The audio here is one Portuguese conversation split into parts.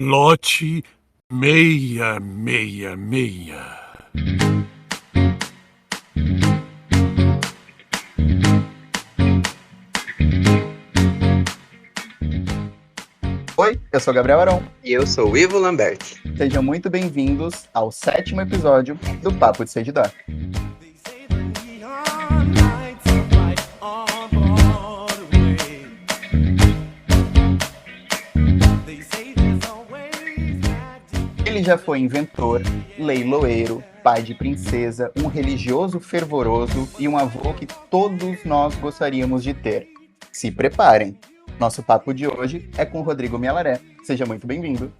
Lote 666. Oi, eu sou Gabriel Arão. E eu sou o Ivo Lambert. Sejam muito bem-vindos ao 7º episódio do Papo de Seguidor. Ele já foi inventor, leiloeiro, pai de princesa, um religioso fervoroso e um avô que todos nós gostaríamos de ter. Se preparem! Nosso papo de hoje é com o Rodrigo Mialaré. Seja muito bem-vindo.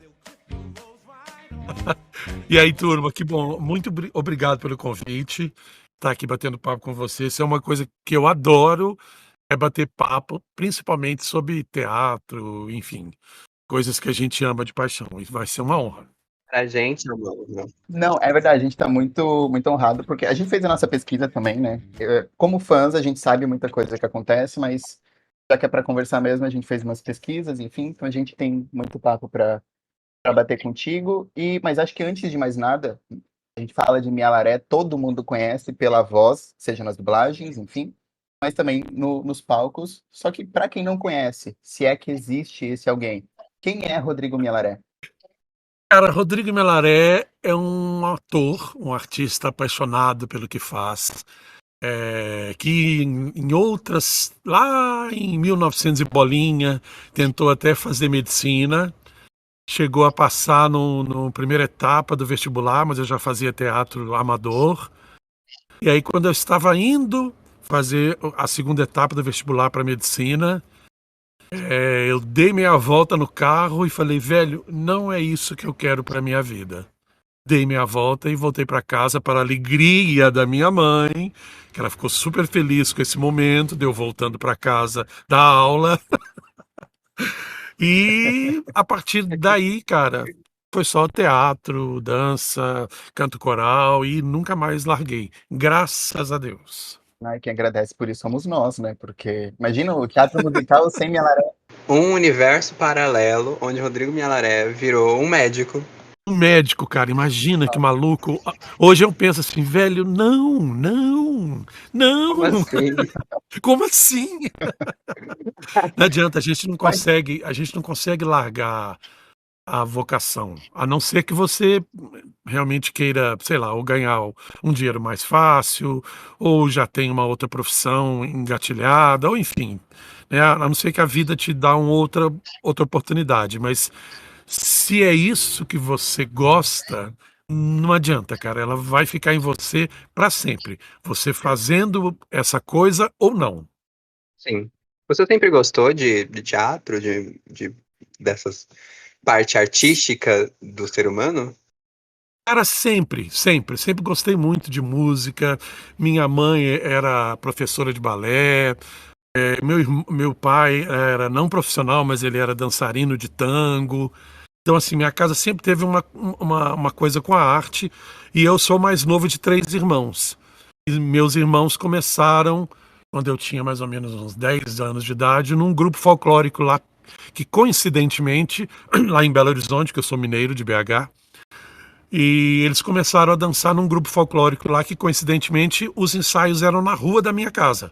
E aí, turma, que bom. Muito obrigado pelo convite. Estar aqui batendo papo com vocês. Isso é uma coisa que eu adoro, é bater papo, principalmente sobre teatro, enfim, coisas que a gente ama de paixão. E vai ser uma honra. Pra gente, amor. Não, é verdade, a gente está muito honrado, porque a gente fez a nossa pesquisa também, né? Como fãs, a gente sabe muita coisa que acontece, mas já que é para conversar mesmo, a gente fez umas pesquisas, enfim, então a gente tem muito papo para bater contigo. Mas acho que antes de mais nada, a gente fala de Mialaré, todo mundo conhece pela voz, seja nas dublagens, enfim, mas também nos palcos. Só que para quem não conhece, se é que existe esse alguém, quem é Rodrigo Mialaré? Cara, Rodrigo Melaré é um ator, um artista apaixonado pelo que faz, que em outras, lá em 1900 e bolinha, tentou até fazer medicina, chegou a passar no primeira etapa do vestibular, mas eu já fazia teatro amador. E aí, quando eu estava indo fazer a segunda etapa do vestibular para medicina, eu dei meia volta no carro e falei, velho, não é isso que eu quero para minha vida. Dei meia volta e voltei para casa para a alegria da minha mãe, que ela ficou super feliz com esse momento, de eu voltando para casa da aula. E a partir daí, cara, foi só teatro, dança, canto coral e nunca mais larguei. Graças a Deus. Ai, quem agradece por isso somos nós, né? Porque imagina o teatro musical sem Mialaré. Um universo paralelo onde Rodrigo Mialaré virou um médico. Um médico, cara, imagina que maluco. Hoje eu penso assim, velho, não, não, Como não. assim? Como assim? Não adianta, Mas a gente não consegue largar a vocação, a não ser que você realmente queira, sei lá, ou ganhar um dinheiro mais fácil, ou já tem uma outra profissão engatilhada, ou enfim, né? A não ser que a vida te dá uma outra oportunidade, mas se é isso que você gosta, não adianta, cara, ela vai ficar em você para sempre, você fazendo essa coisa ou não. Sim. Você sempre gostou de teatro, dessas parte artística do ser humano? Cara, sempre, sempre, sempre gostei muito de música. Minha mãe era professora de balé, meu pai era não profissional, mas ele era dançarino de tango. Então, assim, minha casa sempre teve uma coisa com a arte, e eu sou o mais novo de 3 irmãos. E meus irmãos começaram, quando eu tinha mais ou menos uns 10 anos de idade, num grupo folclórico lá, que coincidentemente, lá em Belo Horizonte, que eu sou mineiro de BH, e eles começaram a dançar num grupo folclórico lá que, coincidentemente, os ensaios eram na rua da minha casa.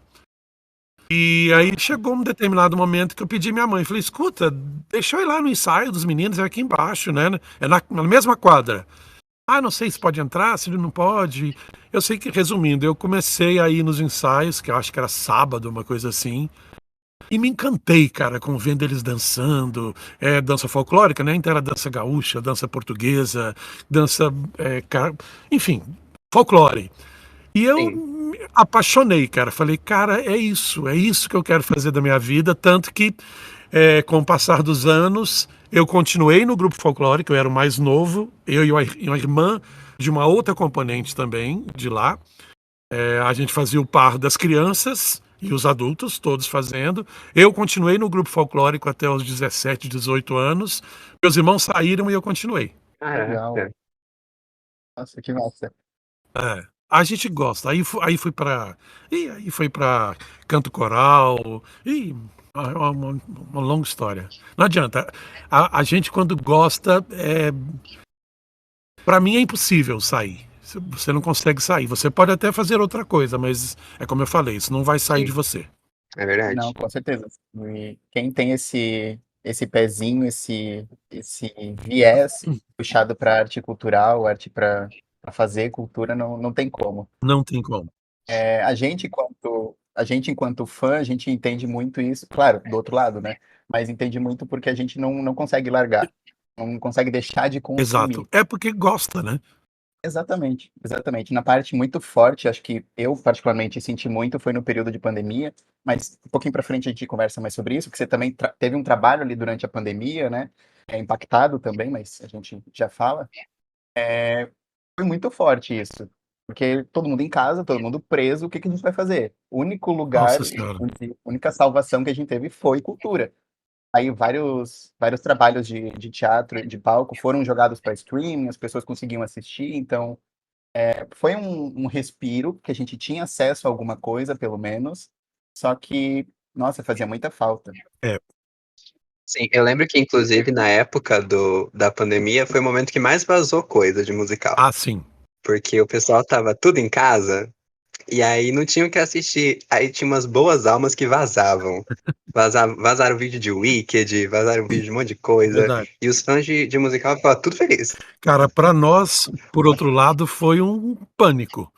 E aí chegou um determinado momento que eu pedi à minha mãe, falei, escuta, deixa eu ir lá no ensaio dos meninos, é aqui embaixo, né? É na mesma quadra. Ah, não sei se pode entrar, se não pode. Eu sei que, resumindo, eu comecei a ir nos ensaios, que eu acho que era sábado, uma coisa assim, e me encantei, cara, com vendo eles dançando, dança folclórica, né? Então era dança gaúcha, dança portuguesa, dança, enfim, folclore. E eu Sim. me apaixonei, cara. Falei, cara, é isso que eu quero fazer da minha vida. Tanto que, com o passar dos anos, eu continuei no grupo folclórico, eu era o mais novo, eu e uma irmã de uma outra componente também, de lá. A gente fazia o par das crianças e os adultos, todos fazendo. Eu continuei no grupo folclórico até os 17, 18 anos. Meus irmãos saíram e eu continuei. legal. Caraca. Nossa, que massa. A gente gosta. Aí foi para canto coral. E É uma longa história. Não adianta. A gente, quando gosta, para mim é impossível sair. Você não consegue sair. Você pode até fazer outra coisa, mas é como eu falei, isso não vai sair de Sim, você. é Não, verdade. com certeza. E quem tem esse pezinho, esse viés puxado para arte cultural, arte para fazer cultura, não tem como. Não tem como. A gente, enquanto fã, a gente entende muito isso, claro, do outro lado, né? Mas entende muito porque a gente não consegue largar, não consegue deixar de Exato. consumir. É porque gosta, né? Exatamente, exatamente. Na parte muito forte, acho que eu particularmente senti muito, foi no período de pandemia, mas um pouquinho para frente a gente conversa mais sobre isso, que você também teve um trabalho ali durante a pandemia, né? É impactado também, mas a gente já fala. Foi muito forte isso, porque todo mundo em casa, todo mundo preso, o que que a gente vai fazer? O único lugar, Nossa Senhora. a única salvação que a gente teve foi cultura. Aí vários trabalhos de teatro, de palco foram jogados para streaming, as pessoas conseguiam assistir, então foi um respiro, que a gente tinha acesso a alguma coisa, pelo menos, só que, nossa, fazia muita falta. É. Sim, eu lembro que, inclusive, na época da pandemia, foi o momento que mais vazou coisa de musical. Ah, sim. Porque o pessoal tava tudo em casa, e aí não tinha o que assistir. Aí tinha umas boas almas que vazavam. Vazaram vídeo de Wicked, vazaram vídeo de um monte de coisa. Verdade. E os fãs de musical ficavam tudo felizes. Cara, para nós, por outro lado, foi um pânico.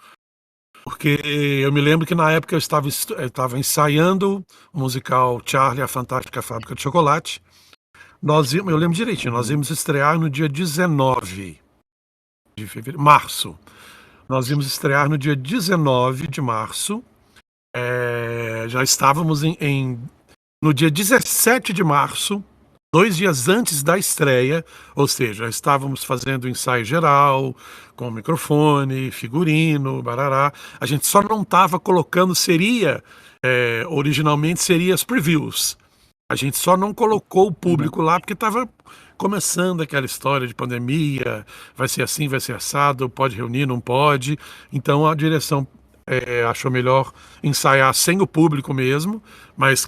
Porque eu me lembro que na época eu estava ensaiando o musical Charlie, a Fantástica Fábrica de Chocolate. Eu lembro direitinho, nós Uhum. íamos estrear no dia 19 de fevereiro, março. Nós íamos estrear no dia 19 de março. Já estávamos no dia 17 de março, 2 dias antes da estreia, ou seja, já estávamos fazendo o ensaio geral, com microfone, figurino, barará. A gente só não estava colocando, originalmente seria as previews. A gente só não colocou o Uhum. público lá porque estava começando aquela história de pandemia, vai ser assim, vai ser assado, pode reunir, não pode. Então a direção achou melhor ensaiar sem o público mesmo, mas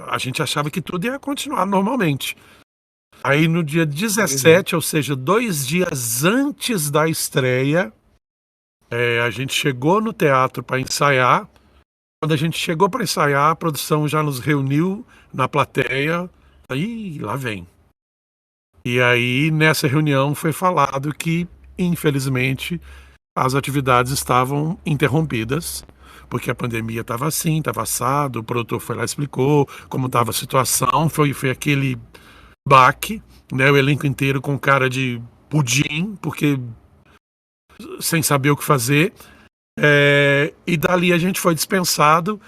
a gente achava que tudo ia continuar normalmente. Aí no dia Uhum. 17, ou seja, 2 dias antes da estreia, a gente chegou no teatro para ensaiar. Quando a gente chegou para ensaiar, a produção já nos reuniu na plateia. Aí lá vem. E aí, nessa reunião, foi falado que, infelizmente, as atividades estavam interrompidas, porque a pandemia estava assim, estava assado, o produtor foi lá e explicou como estava a situação, foi aquele baque, né, o elenco inteiro com cara de pudim, porque sem saber o que fazer, e dali a gente foi dispensado,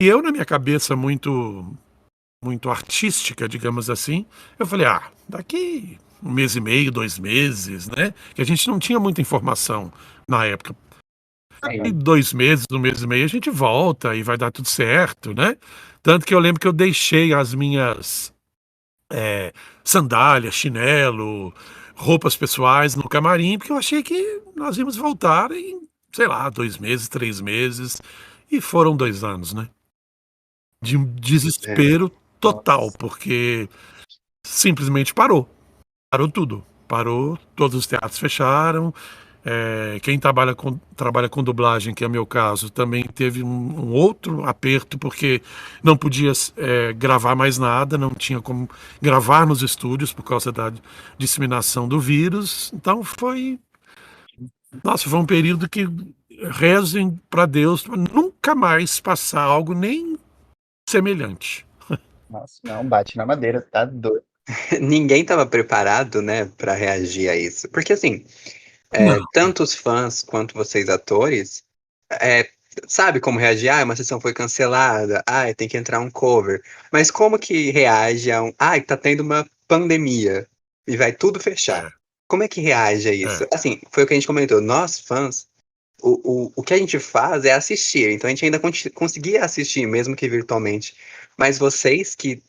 e eu, na minha cabeça muito artística, digamos assim, eu falei, daqui 1 mês e meio, 2 meses, né? Que a gente não tinha muita informação na época. Daqui Sim. 2 meses, 1 mês e meio, a gente volta e vai dar tudo certo, né? Tanto que eu lembro que eu deixei as minhas sandálias, chinelo, roupas pessoais no camarim, porque eu achei que nós íamos voltar em, sei lá, 2 meses, 3 meses. E foram 2 anos, né? De um É, desespero total, Nossa. porque simplesmente parou. Parou tudo. Parou, todos os teatros fecharam. Quem trabalha com dublagem, que é o meu caso, também teve um outro aperto, porque não podia gravar mais nada, não tinha como gravar nos estúdios por causa da disseminação do vírus. Então foi um período que rezem para Deus pra nunca mais passar algo nem semelhante. Nossa, não, bate na madeira, tá doido. ninguém estava preparado, né, para reagir a isso. Porque, assim, Não. tanto os fãs quanto vocês, atores, é, sabe como reagir? Uma sessão foi cancelada. Tem que entrar um cover. Mas como que reage a tá tendo uma pandemia e vai tudo fechar? É, Como é que reage a isso? é, Assim, foi o que a gente comentou. Nós, fãs, o que a gente faz é assistir. Então a gente ainda conseguia assistir, mesmo que virtualmente. Mas vocês que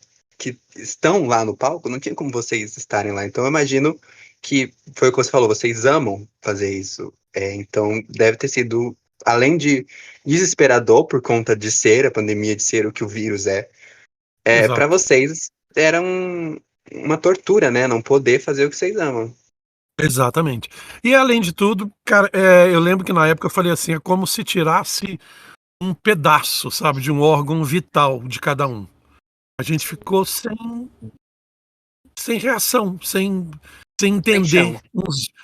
estão lá no palco, não tinha como vocês estarem lá. Então eu imagino que foi o que você falou, vocês amam fazer isso. Então deve ter sido, além de desesperador por conta de ser a pandemia, de ser o que o vírus é, Para Exato. vocês era uma tortura, né? Não poder fazer o que vocês amam. Exatamente. E além de tudo, cara, eu lembro que na época eu falei assim, é como se tirasse um pedaço, sabe, de um órgão vital de cada um. A gente ficou sem reação, sem Sem entender, chão.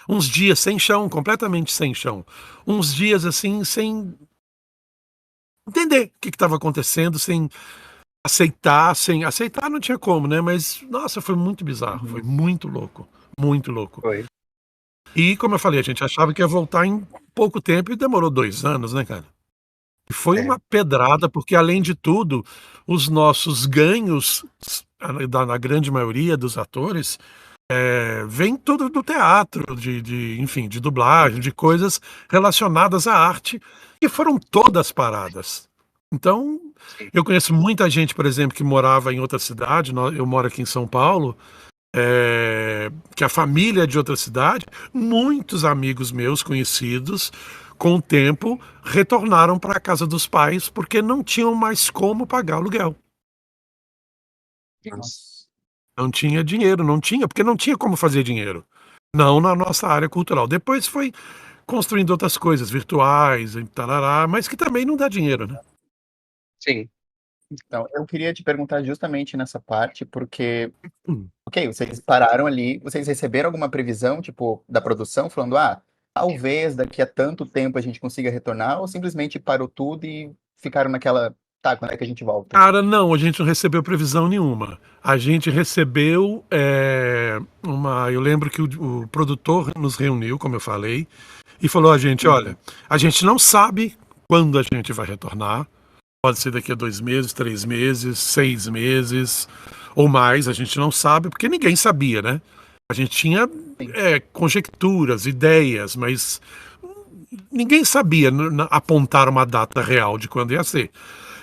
uns dias sem chão, completamente sem chão. Uns dias assim, sem entender o que estava acontecendo, sem aceitar não tinha como, né? Mas nossa, foi muito bizarro, foi Uhum. muito louco, muito louco. Foi. E como eu falei, a gente achava que ia voltar em pouco tempo e demorou 2 anos, né, cara? E foi É. uma pedrada, porque além de tudo, os nossos ganhos, na grande maioria dos atores, vem tudo do teatro, enfim, de dublagem, de coisas relacionadas à arte, que foram todas paradas. Então, Sim. eu conheço muita gente, por exemplo, que morava em outra cidade, eu moro aqui em São Paulo, que a família é de outra cidade, muitos amigos meus conhecidos, com o tempo, retornaram para a casa dos pais porque não tinham mais como pagar aluguel. Nossa. Nossa. Não tinha dinheiro, não tinha, porque não tinha como fazer dinheiro. Não na nossa área cultural. Depois foi construindo outras coisas virtuais, e tarará, mas que também não dá dinheiro, né? Sim. Então, eu queria te perguntar justamente nessa parte, porque, Hum. ok, vocês pararam ali, vocês receberam alguma previsão, tipo, da produção, falando, talvez daqui a tanto tempo a gente consiga retornar, ou simplesmente parou tudo e ficaram naquela, tá, quando é que a gente volta? Cara, não, a gente não recebeu previsão nenhuma. A gente recebeu uma. Eu lembro que o produtor nos reuniu, como eu falei, e falou: a gente, Uhum. olha, a gente não sabe quando a gente vai retornar. Pode ser daqui a 2 meses, 3 meses, 6 meses ou mais, a gente não sabe, porque ninguém sabia, né? A gente tinha Sim. conjecturas, ideias, mas ninguém sabia apontar uma data real de quando ia ser.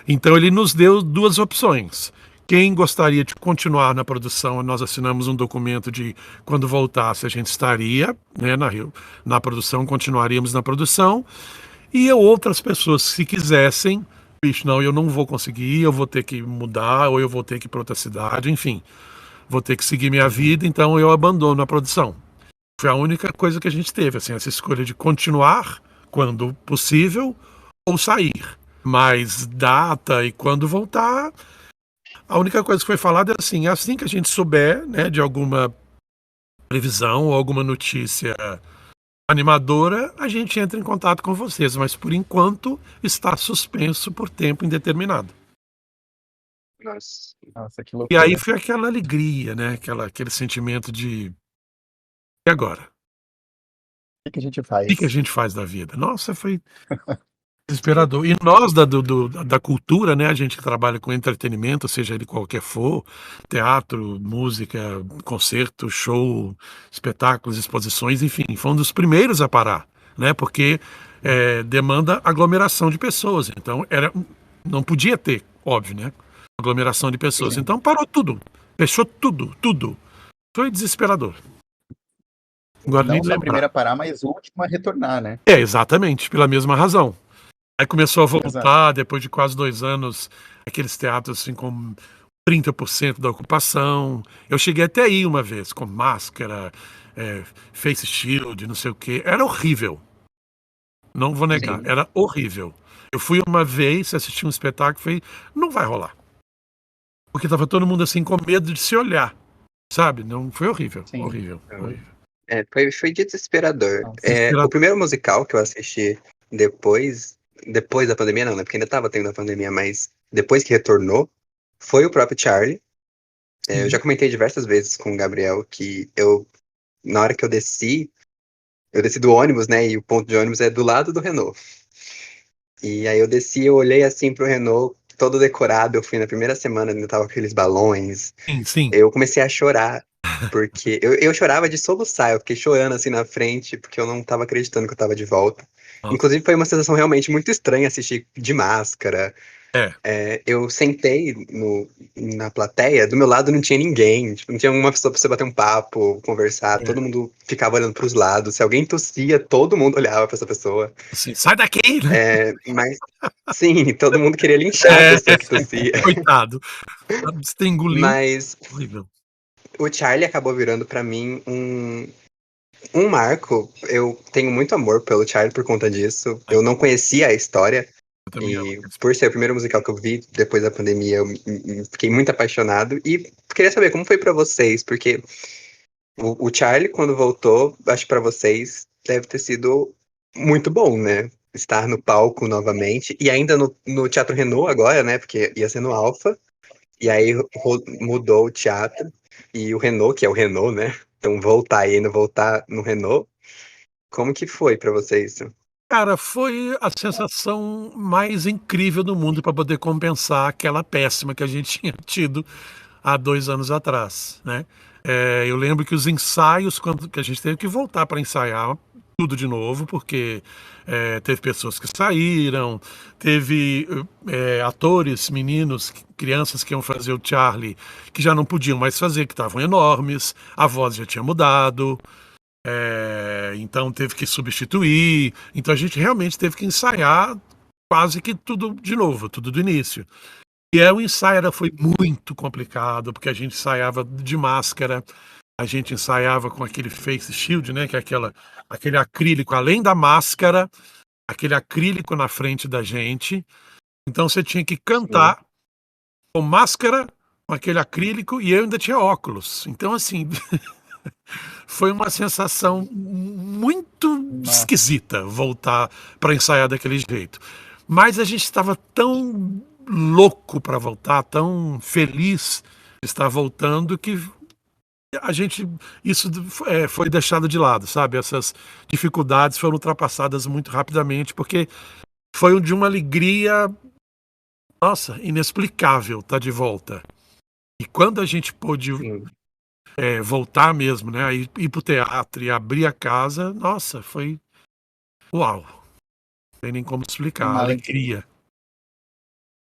Então ele nos deu 2 opções. Quem gostaria de continuar na produção, nós assinamos um documento de quando voltasse a gente estaria, né, na produção, continuaríamos na produção. E outras pessoas, se quisessem, bicho, não, eu não vou conseguir, eu vou ter que mudar, ou eu vou ter que ir para outra cidade, enfim, vou ter que seguir minha Uhum. vida, então eu abandono a produção. Foi a única coisa que a gente teve, assim, essa escolha de continuar quando possível ou sair. Mas data e quando voltar, a única coisa que foi falada é assim que a gente souber, né, de alguma previsão ou alguma notícia animadora, a gente entra em contato com vocês, mas por enquanto está suspenso por tempo indeterminado. Nossa. Nossa, que E aí loucura. foi aquela alegria, né, aquele sentimento de e agora? O O que que a gente que que a faz? gente faz da vida? Nossa, foi desesperador. E nós da cultura, né, a gente que trabalha com entretenimento, seja ele qualquer for, teatro, música, concerto, show, espetáculos, exposições, enfim, foi um dos primeiros a parar, né, porque demanda aglomeração de pessoas, então não podia ter, óbvio, né, aglomeração de pessoas, Sim. então parou tudo, fechou tudo, tudo. Foi desesperador. Agora nem Não só a lembrar. primeira a parar, mas a última a retornar, né? Exatamente, pela mesma razão. Aí começou a Exato. voltar, depois de quase 2 anos, aqueles teatros assim com 30% da ocupação. Eu cheguei até aí uma vez, com máscara, face shield, não sei o quê. Era horrível, não vou negar, Sim. era horrível. Eu fui uma vez assistir um espetáculo e falei, não vai rolar. Porque tava todo mundo assim com medo de se olhar, sabe? Não, foi horrível, Sim. horrível, horrível. Foi desesperador. Nossa. O primeiro musical que eu assisti depois da pandemia, não, né? Porque ainda tava tendo a pandemia, mas depois que retornou, foi o próprio Charlie. Eu já Uhum. comentei diversas vezes com o Gabriel que na hora que eu desci do ônibus, né? E o ponto de ônibus é do lado do Renault. E aí eu desci, eu olhei assim pro Renault, todo decorado. Eu fui na primeira semana, ainda tava com aqueles balões. Sim, sim. Eu comecei a chorar, porque eu chorava de soluçar, eu fiquei chorando assim na frente, porque eu não tava acreditando que eu tava de volta. Nossa. Inclusive foi uma sensação realmente muito estranha assistir de máscara. É, Eu sentei na plateia, do meu lado não tinha ninguém, tipo, não tinha uma pessoa pra você bater um papo, conversar, é. todo mundo ficava olhando pros lados. Se alguém tossia, todo mundo olhava pra essa pessoa. Assim, sai daqui, né? Mas, sim, todo mundo queria linchar a É, pessoa que tossia. coitado. Você engoliu. Mas Horrível. o Charlie acabou virando pra mim um marco. Eu tenho muito amor pelo Charlie por conta disso. Eu não conhecia a história. Eu também amo. E por ser o primeiro musical que eu vi depois da pandemia, eu fiquei muito apaixonado. E queria saber como foi pra vocês, porque o Charlie, quando voltou, acho que pra vocês deve ter sido muito bom, né? Estar no palco novamente. E ainda no Teatro Renault agora, né? Porque ia ser no Alfa. E aí mudou o teatro. E o Renault, que é o Renault, né? Então voltar e ainda voltar no Renault. Como que foi pra vocês? Cara, foi a sensação mais incrível do mundo para poder compensar aquela péssima que a gente tinha tido há 2 anos atrás, né. Eu lembro que os ensaios, quando que a gente teve que voltar para ensaiar tudo de novo, porque, teve pessoas que saíram, teve, atores, meninos, crianças que iam fazer o Charlie, que já não podiam mais fazer, que estavam enormes, a voz já tinha mudado. Então teve que substituir. Então a gente realmente teve que ensaiar quase que tudo de novo, tudo do início. E o ensaio foi muito complicado, porque a gente ensaiava de máscara, a gente ensaiava com aquele face shield, né, que é aquele acrílico, além da máscara, aquele acrílico na frente da gente. Então você tinha que Sim. cantar com máscara, com aquele acrílico, e eu ainda tinha óculos. Então, assim, foi uma sensação muito Nossa, esquisita voltar para ensaiar daquele jeito. Mas a gente estava tão louco para voltar, tão feliz de estar voltando, que a gente isso foi deixado de lado, sabe? Essas dificuldades foram ultrapassadas muito rapidamente, porque foi de uma alegria, nossa, inexplicável estar de volta. E quando a gente pôde Sim. voltar mesmo, né? Ir pro teatro e abrir a casa, nossa, foi uau! Não tem nem como e explicar, a uma, alegria.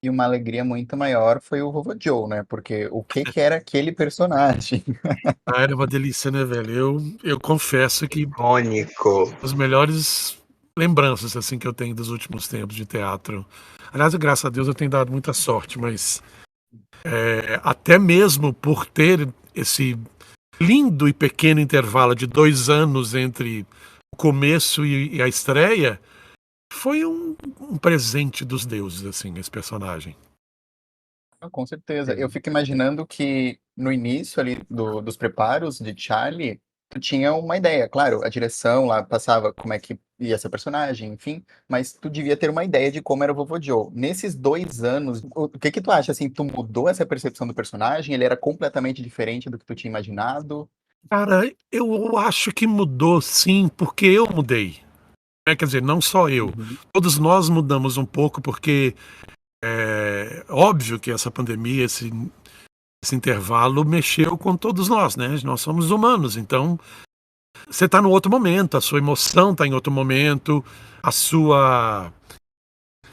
e uma alegria muito maior foi o Vovô Joe, né? Porque o que que era aquele personagem? Ah, era uma delícia, né, velho? Eu confesso que Icônico. as melhores lembranças, assim, que eu tenho dos últimos tempos de teatro. Aliás, graças a Deus eu tenho dado muita sorte, mas até mesmo por ter esse lindo e pequeno intervalo de 2 anos entre o começo e a estreia, foi um presente dos deuses, assim, esse personagem. Ah, com certeza. Eu Sim. fico imaginando que no início ali dos preparos de Charlie, tu tinha uma ideia. Claro, a direção lá passava como é que ia ser o personagem, enfim, mas tu devia ter uma ideia de como era o Vovô Joe. Nesses 2 anos, o que que tu acha, assim, tu mudou essa percepção do personagem? Ele era completamente diferente do que tu tinha imaginado? Cara, eu acho que mudou sim, porque eu mudei, né, quer dizer, não só eu, Uhum. todos nós mudamos um pouco, porque óbvio que essa pandemia, esse intervalo mexeu com todos nós somos humanos, então você está num outro momento, a sua emoção está em outro momento, a sua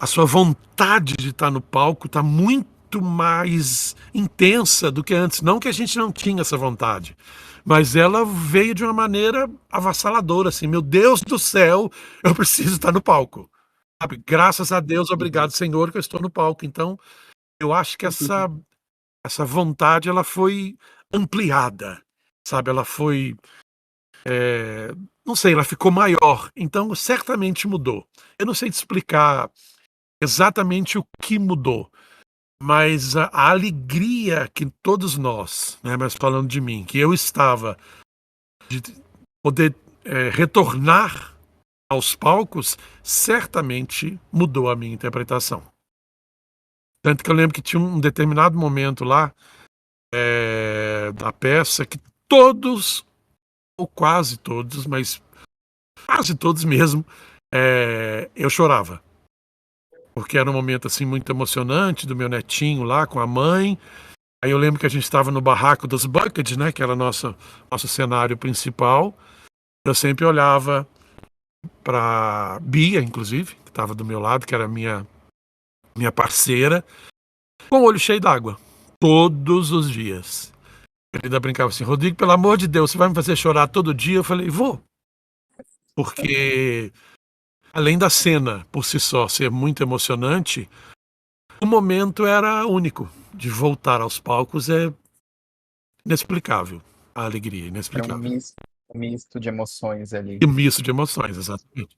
a sua vontade de estar no palco está muito mais intensa do que antes. Não que a gente não tinha essa vontade, mas ela veio de uma maneira avassaladora, assim, meu Deus do céu, eu preciso estar no palco. Sabe? Graças a Deus, Uhum. obrigado, Senhor, que eu estou no palco. Então, eu acho que essa vontade ela foi ampliada, sabe? Ela foi, não sei, ela ficou maior. Então, certamente mudou. Eu não sei te explicar exatamente o que mudou, mas a alegria que todos nós, né, mas falando de mim, que eu estava de poder retornar aos palcos, certamente mudou a minha interpretação. Tanto que eu lembro que tinha um determinado momento lá da peça que todos, ou quase todos, mas quase todos mesmo, eu chorava. Porque era um momento assim muito emocionante do meu netinho lá com a mãe. Aí eu lembro que a gente estava no barraco dos Buckets, né, que era nosso cenário principal. Eu sempre olhava para Bia, inclusive, que estava do meu lado, que era a minha minha parceira, com o olho cheio d'água, todos os dias. Ele ainda brincava assim: Rodrigo, pelo amor de Deus, você vai me fazer chorar todo dia? Eu falei: vou. Porque, além da cena por si só ser muito emocionante, o momento era único. De voltar aos palcos é inexplicável. A alegria, Era inexplicável. um misto de emoções ali. E um misto de emoções, exatamente.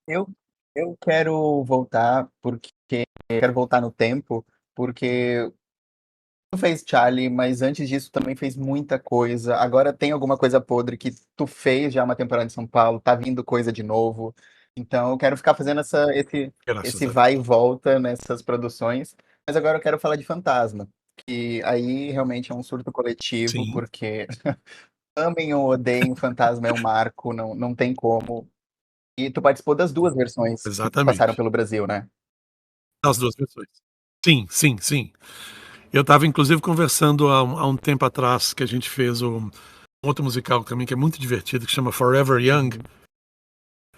Eu, eu quero voltar porque quero voltar no tempo, porque tu fez Charlie, mas antes disso também fez muita coisa. Agora tem alguma coisa podre que tu fez já uma temporada em São Paulo, tá vindo coisa de novo. Então eu quero ficar fazendo Graças esse a Deus. vai e volta nessas produções. Mas agora eu quero falar de Fantasma, que aí realmente é um surto coletivo, Sim, porque amem ou odeiem, Fantasma é um marco, não tem como. E tu participou das duas versões que passaram exatamente. pelo Brasil, né? As duas versões. Sim, sim, sim. Eu estava inclusive conversando há um tempo atrás que a gente fez um outro musical também que é muito divertido, que chama Forever Young.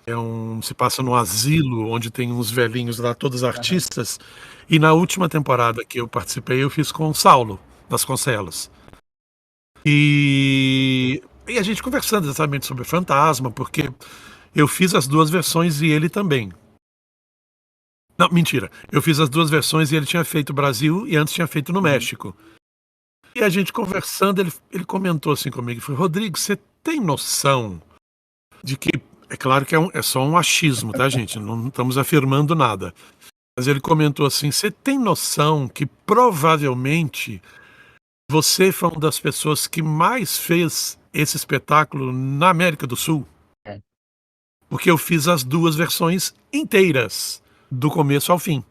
Uhum. Se passa num asilo onde tem uns velhinhos lá, todos Aham. artistas. E na última temporada que eu participei, eu fiz com o Saulo Vasconcelos. E a gente conversando exatamente sobre Fantasma, porque eu fiz as duas versões e ele também. Não, mentira. Eu fiz as duas versões e ele tinha feito Brasil e antes tinha feito no Uhum. México. E a gente conversando, ele comentou assim comigo, falou: Rodrigo, você tem noção de que, é claro que é só um achismo, tá, gente? Não estamos afirmando nada. Mas ele comentou assim: você tem noção que provavelmente você foi uma das pessoas que mais fez esse espetáculo na América do Sul? É. Porque eu fiz as duas versões inteiras, do começo ao fim.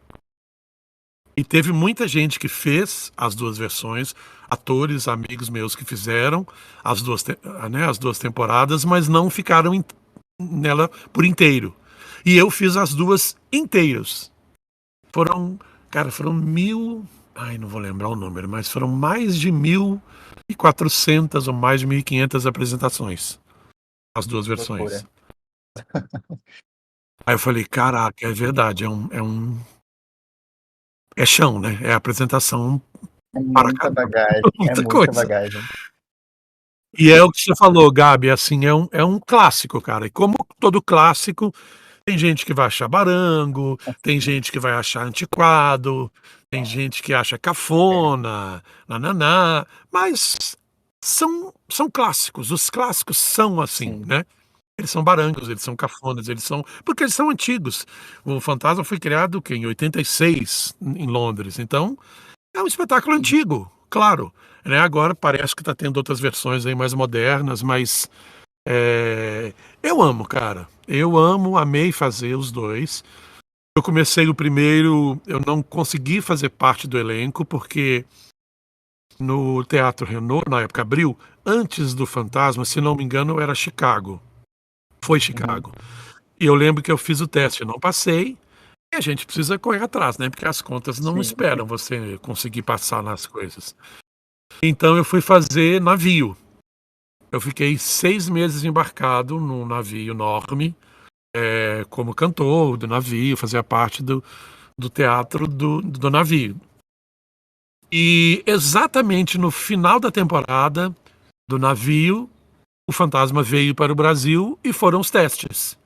E teve muita gente que fez as duas versões, atores, amigos meus que fizeram as duas temporadas, mas não ficaram nela por inteiro. E eu fiz as duas inteiras. Foram, cara, foram não vou lembrar o número, mas foram mais de 1.400 ou mais de 1.500 apresentações, as duas versões. Loucura. Aí eu falei: caraca, é verdade, é chão, né? É apresentação É para muita caramba, bagagem, é muita muita coisa. bagagem. E é o que você falou, Gabi, assim, é um clássico, cara. E como todo clássico, tem gente que vai achar barango, tem gente que vai achar antiquado, tem gente que acha É, cafona, nananá, mas são clássicos. Os clássicos são assim, sim. né? Eles são barangos, eles são cafonas, porque eles são antigos. O Fantasma foi criado o quê? Em 86, em Londres. Então, é um espetáculo Uhum. antigo, claro. Né? Agora parece que está tendo outras versões aí mais modernas, mas eu amo, cara. Eu amo, amei fazer os dois. Eu comecei o primeiro, eu não consegui fazer parte do elenco, porque no Teatro Renault, na época Abril, antes do Fantasma, se não me engano, era Chicago. Foi Uhum. Chicago. E eu lembro que eu fiz o teste, não passei. E a gente precisa correr atrás, né? Porque as contas não Sim. esperam você conseguir passar nas coisas. Então eu fui fazer navio. Eu fiquei 6 meses embarcado num navio enorme, como cantor do navio, fazia parte do teatro do navio. E exatamente no final da temporada do navio, o Fantasma veio para o Brasil e foram os testes.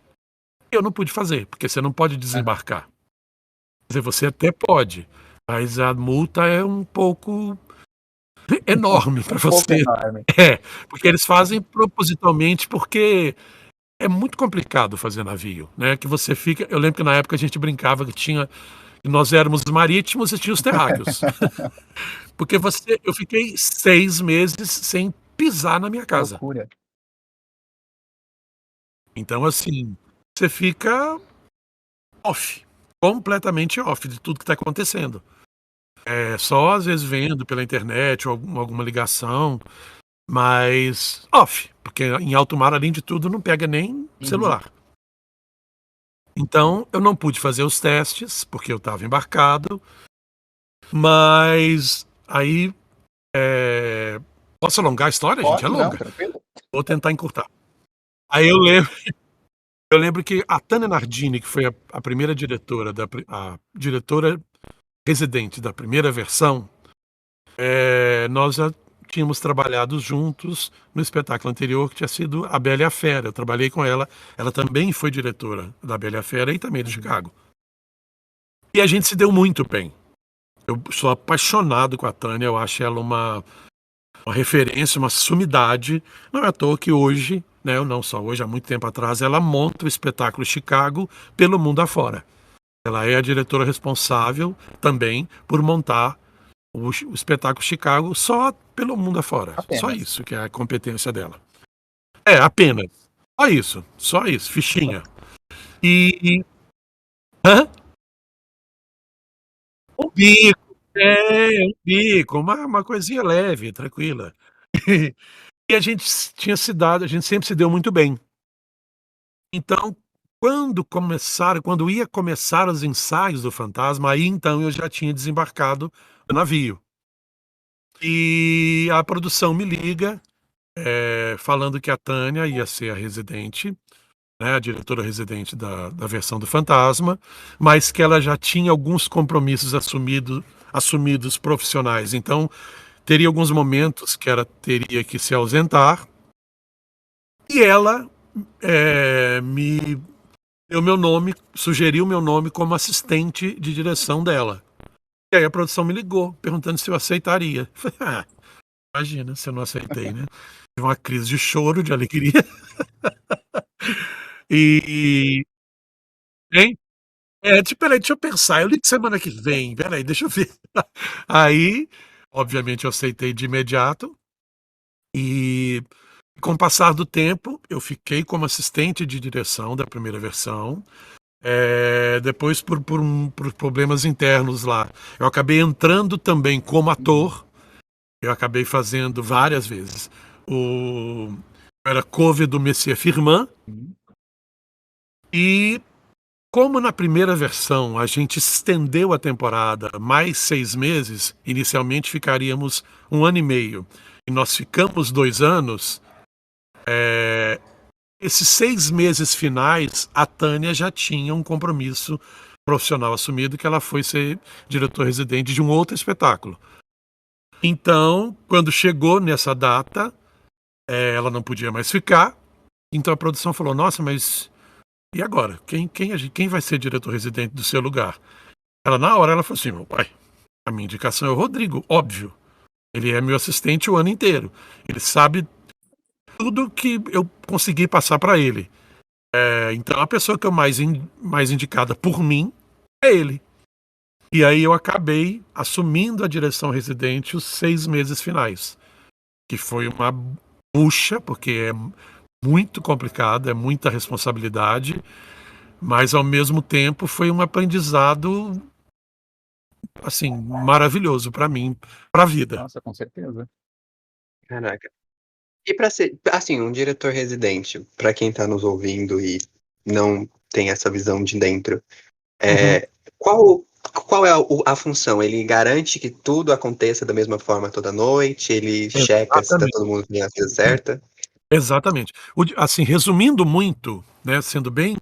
Eu não pude fazer, porque você não pode Aham. desembarcar. Quer dizer, você até pode, mas a multa é um pouco enorme para Um pouco você. enorme. É, porque eles fazem propositalmente, porque é muito complicado fazer navio, né? Que você fica. Eu lembro que na época a gente brincava que nós éramos marítimos e tinha os terráqueos. Porque eu fiquei 6 meses sem pisar na minha Que casa. loucura. Então, assim, você fica off, completamente off de tudo que está acontecendo. É só às vezes vendo pela internet ou alguma ligação, mas off, porque em alto mar, além de tudo, não pega nem Uhum. celular. Então, eu não pude fazer os testes, porque eu estava embarcado, mas aí. Posso alongar a história, gente? É Pode? Não, longa. tranquilo. Vou tentar encurtar. Aí eu lembro, Eu lembro que a Tânia Nardini, que foi a primeira diretora, a diretora residente da primeira versão, nós já tínhamos trabalhado juntos no espetáculo anterior, que tinha sido A Bela e a Fera. Eu trabalhei com ela, ela também foi diretora da Bela e a Fera e também de Chicago. E a gente se deu muito bem. Eu sou apaixonado com a Tânia, eu acho ela uma referência, uma sumidade. Não é à toa que hoje, né, não só hoje, há muito tempo atrás, ela monta o espetáculo Chicago pelo mundo afora. Ela é a diretora responsável também por montar o espetáculo Chicago só pelo mundo afora. Só Apenas. isso que é a competência dela. Apenas. Só isso, fichinha. Hã? Um bico, um bico, uma coisinha leve, tranquila. E a gente a gente sempre se deu muito bem. Então, quando ia começar os ensaios do Fantasma, aí então eu já tinha desembarcado do navio. E a produção me liga, falando que a Tânia ia ser a residente, né, a diretora residente da versão do Fantasma, mas que ela já tinha alguns compromissos assumidos profissionais. Então, teria alguns momentos que ela teria que se ausentar. E ela me deu meu nome, sugeriu meu nome como assistente de direção dela. E aí a produção me ligou, perguntando se eu aceitaria. Falei, imagina se eu não aceitei, né? Tive uma crise de choro, de alegria. E. Hein? Peraí, deixa eu pensar. Eu ligo semana que vem. Peraí, deixa eu ver. Aí, obviamente, eu aceitei de imediato. E com o passar do tempo, eu fiquei como assistente de direção da primeira versão. Depois, por problemas internos lá, eu acabei entrando também como ator. Eu acabei fazendo várias vezes. Eu era cover do Messias Firmin. E como na primeira versão a gente estendeu a temporada mais 6 meses, inicialmente ficaríamos 1 ano e meio, e nós ficamos 2 anos, esses 6 meses finais, a Tânia já tinha um compromisso profissional assumido, que ela foi ser diretor-residente de um outro espetáculo. Então, quando chegou nessa data, ela não podia mais ficar, então a produção falou, nossa, mas e agora? Quem vai ser diretor-residente do seu lugar? Na hora, ela falou assim, uai, a minha indicação é o Rodrigo, óbvio. Ele é meu assistente o ano inteiro. Ele sabe tudo que eu consegui passar para ele. Então, a pessoa que eu mais indicada por mim é ele. E aí eu acabei assumindo a direção residente os 6 meses finais. Que foi uma bucha, porque é muito complicado, é muita responsabilidade, mas ao mesmo tempo foi um aprendizado assim maravilhoso para mim, para a vida. Nossa, com certeza. Caraca. E pra ser, assim, um diretor residente, pra quem tá nos ouvindo e não tem essa visão de dentro, qual é a função? Ele garante que tudo aconteça da mesma forma toda noite? Ele checa se tá todo mundo fazendo a coisa certa? Exatamente. Assim, resumindo muito, né, sendo bem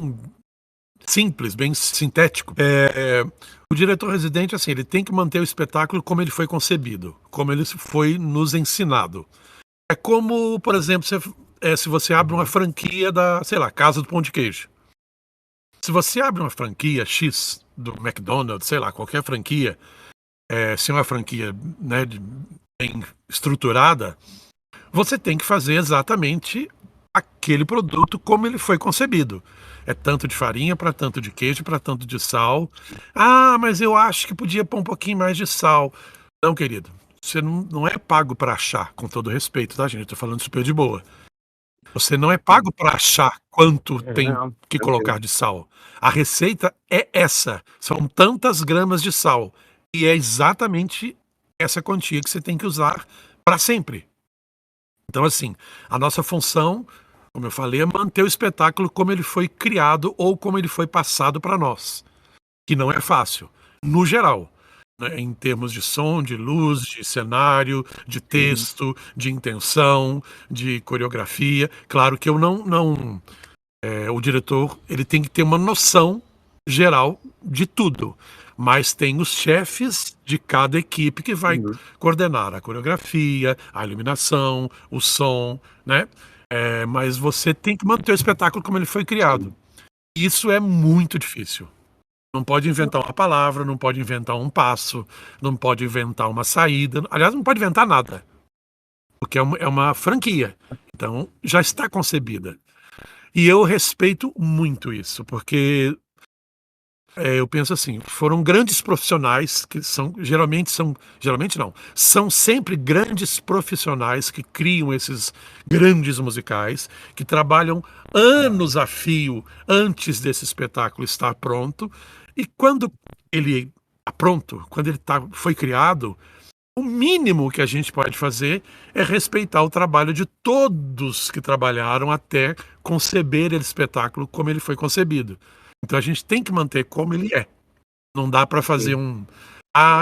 simples, bem sintético, o diretor residente, assim, ele tem que manter o espetáculo como ele foi concebido, como ele foi nos ensinado. É como, por exemplo, se você abre uma franquia da, sei lá, Casa do Pão de Queijo. Se você abre uma franquia X do McDonald's, sei lá, qualquer franquia, se é uma franquia, né, bem estruturada, você tem que fazer exatamente aquele produto como ele foi concebido. É tanto de farinha para tanto de queijo para tanto de sal. Ah, mas eu acho que podia pôr um pouquinho mais de sal. Não, querido. Você não é pago para achar, com todo respeito, tá, gente? Eu tô falando super de boa. Você não é pago para achar quanto tem que colocar de sal. A receita é essa. São tantas gramas de sal. E é exatamente essa quantia que você tem que usar para sempre. Então, assim, a nossa função, como eu falei, é manter o espetáculo como ele foi criado ou como ele foi passado para nós. Que não é fácil, no geral. Em termos de som, de luz, de cenário, de texto, de intenção, de coreografia. Claro que eu não O diretor ele tem que ter uma noção geral de tudo, mas tem os chefes de cada equipe que vai Uhum. coordenar a coreografia, a iluminação, o som, né? Mas você tem que manter o espetáculo como ele foi criado. Isso é muito difícil. Não pode inventar uma palavra, não pode inventar um passo, não pode inventar uma saída. Aliás, não pode inventar nada, porque é uma franquia. Então, já está concebida. E eu respeito muito isso, porque eu penso assim, foram grandes profissionais que geralmente não, são sempre grandes profissionais que criam esses grandes musicais, que trabalham anos a fio antes desse espetáculo estar pronto, e quando ele está pronto, quando foi criado, o mínimo que a gente pode fazer é respeitar o trabalho de todos que trabalharam até conceber esse espetáculo como ele foi concebido. Então a gente tem que manter como ele é. Não dá para fazer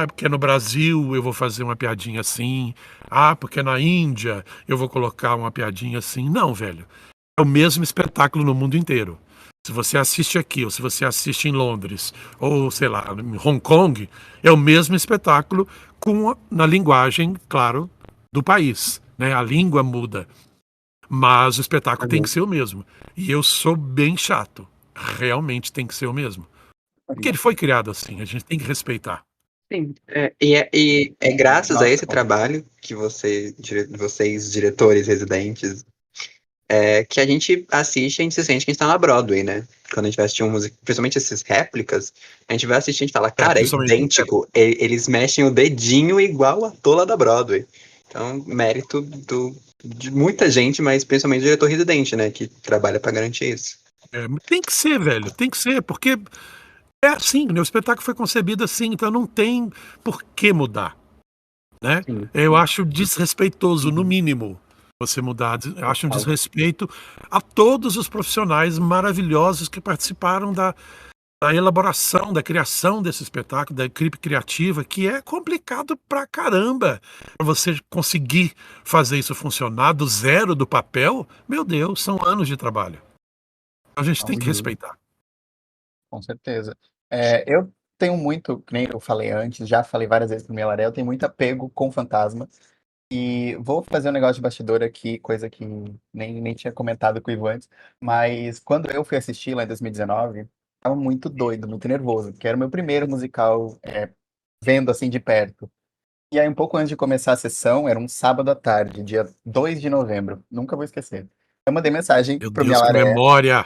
porque no Brasil eu vou fazer uma piadinha assim, porque na Índia eu vou colocar uma piadinha assim. Não, velho. É o mesmo espetáculo no mundo inteiro. Se você assiste aqui, ou se você assiste em Londres, ou sei lá, em Hong Kong, é o mesmo espetáculo na linguagem, claro, do país, né? A língua muda, mas o espetáculo tem que ser o mesmo. E eu sou bem chato. Realmente tem que ser o mesmo. Porque ele foi criado assim, a gente tem que respeitar. Sim, e é graças a Nossa, esse trabalho que vocês, diretores residentes, que a gente assiste, a gente se sente que a gente tá na Broadway, né? Quando a gente vai assistir um musical, principalmente essas réplicas, a gente vai assistir e a gente fala, cara, é Principalmente. idêntico. Eles mexem o dedinho igual a tola da Broadway. Então, mérito de muita gente, mas principalmente do diretor residente, né? Que trabalha pra garantir isso. Tem que ser, velho, tem que ser, porque é assim, né? O espetáculo foi concebido assim, então não tem por que mudar, né? Sim. Eu acho desrespeitoso, no mínimo, você mudar. Eu acho um desrespeito a todos os profissionais maravilhosos que participaram da elaboração, da criação desse espetáculo, da equipe criativa, que é complicado pra caramba. Pra você conseguir fazer isso funcionar do zero do papel, meu Deus, são anos de trabalho. A gente tem que respeitar. Com certeza. Eu tenho muito, que nem eu falei antes, já falei várias vezes pro Milaré, eu tenho muito apego com fantasma. E vou fazer um negócio de bastidor aqui, coisa que nem tinha comentado com o Ivan antes, mas quando eu fui assistir lá em 2019, tava muito doido, muito nervoso, porque era o meu primeiro musical vendo assim de perto. E aí, um pouco antes de começar a sessão, era um sábado à tarde, dia 2 de novembro, nunca vou esquecer. Eu mandei mensagem Meu pro Deus, que Milaré, memória!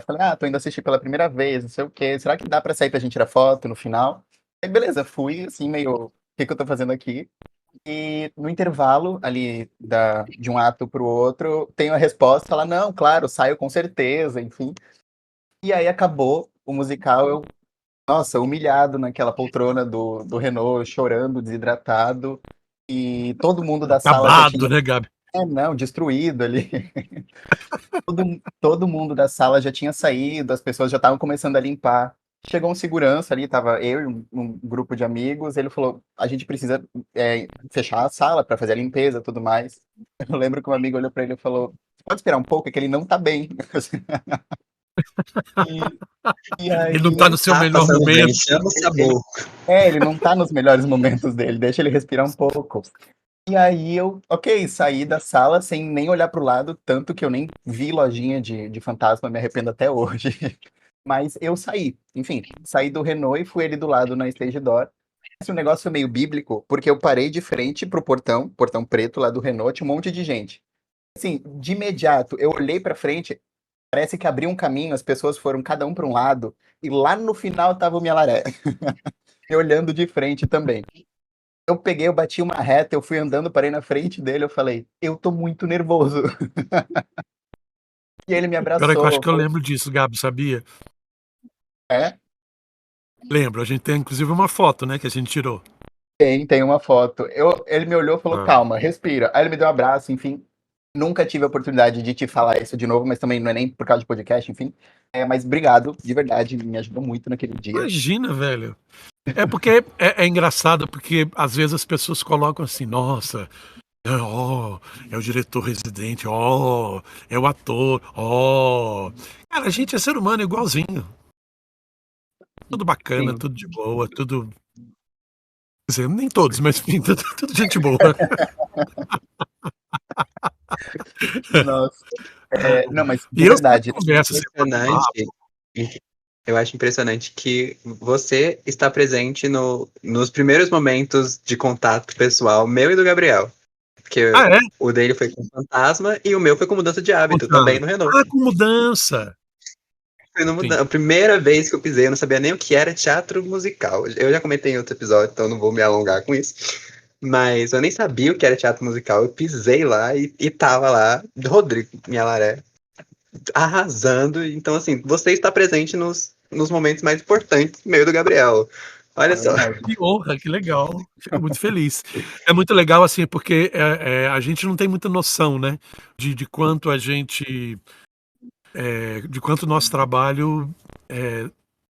falei, tô indo assistir pela primeira vez, não sei o quê, será que dá pra sair pra gente tirar foto no final? Aí, beleza, fui, assim, meio, o que que eu tô fazendo aqui? E no intervalo ali de um ato para o outro, tem a resposta, ela, não, claro, saio com certeza, enfim. E aí acabou o musical, eu, nossa, humilhado naquela poltrona do Renault, chorando, desidratado, e todo mundo da sala já Acabado, tinha, né, Gabi? não, destruído ali. Todo mundo da sala já tinha saído, as pessoas já estavam começando a limpar. Chegou um segurança ali, tava eu e um grupo de amigos, ele falou, a gente precisa fechar a sala para fazer a limpeza e tudo mais. Eu lembro que um amigo olhou para ele e falou, pode esperar um pouco, é que ele não tá bem. E, e Ele não tá aí, no seu melhor Passando bem, momento. chama o sabor. ele não tá nos melhores momentos dele, deixa ele respirar um pouco. E aí eu, ok, saí da sala sem nem olhar pro lado, tanto que eu nem vi lojinha de fantasma, me arrependo até hoje. Mas eu saí, enfim, saí do Renault e fui ali do lado na Stage Door. Esse negócio foi meio bíblico, porque eu parei de frente pro portão preto lá do Renault, tinha um monte de gente. Assim, de imediato, eu olhei pra frente, parece que abriu um caminho, as pessoas foram cada um para um lado, e lá no final tava o Mialaré, me olhando de frente também. Eu bati uma reta, eu fui andando, parei na frente dele, eu falei, eu tô muito nervoso. E ele me Peraí que eu acho abraçou, que eu falou, lembro disso, Gabi, sabia? é? Lembro, a gente tem inclusive uma foto, né, que a gente tirou. Tem uma foto. Ele me olhou e falou, Ah. calma, respira. Aí ele me deu um abraço, enfim. Nunca tive a oportunidade de te falar isso de novo, mas também não é nem por causa de podcast, enfim. Mas obrigado, de verdade, me ajudou muito naquele dia. Imagina, velho. É porque é engraçado, porque às vezes as pessoas colocam assim, nossa, É o diretor residente, é o ator, Cara, a gente é ser humano igualzinho. Tudo bacana, Sim, tudo de boa, tudo. Quer dizer, nem todos, mas enfim, tudo gente boa. nossa. Não, mas E de eu sempre verdade, converso, sempre bato um Impressionante. papo. Eu acho impressionante que você está presente nos primeiros momentos de contato pessoal, meu e do Gabriel. Porque Ah, é? o dele foi com fantasma e o meu foi com mudança de Com hábito, também no Renault. com mudança. Foi no Sim. a primeira vez que eu pisei, eu não sabia nem o que era teatro musical. Eu já comentei em outro episódio, então não vou me alongar com isso. Mas eu nem sabia o que era teatro musical. Eu pisei lá e tava lá, Rodrigo Minhalaré, arrasando. Então, assim, você está presente nos momentos mais importantes, meio do Gabriel. Olha é só. verdade. Que honra, que legal. Fico muito feliz. É muito legal, assim, porque a gente não tem muita noção, né? De quanto a gente. De quanto o nosso trabalho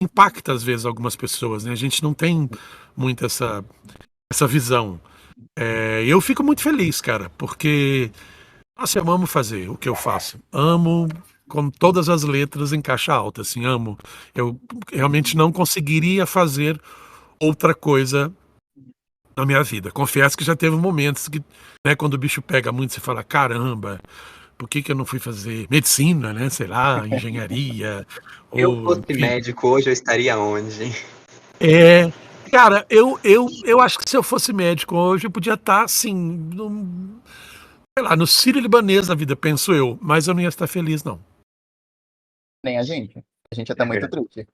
impacta, às vezes, algumas pessoas, né? A gente não tem muito essa visão. Eu fico muito feliz, cara, porque. Nossa, eu amo fazer o que eu faço. Amo com todas as letras em caixa alta, assim, amo. Eu realmente não conseguiria fazer outra coisa na minha vida. Confesso que já teve momentos que, né, quando o bicho pega muito, você fala, caramba, por que que eu não fui fazer medicina, né, sei lá, engenharia, Eu ou, fosse enfim. médico, hoje eu estaria onde? É, cara, eu acho que se eu fosse médico hoje, eu podia estar, assim, sei lá, no Sírio-Libanês da vida, penso eu, mas eu não ia estar feliz, não. Nem a gente. A gente já tá muito triste.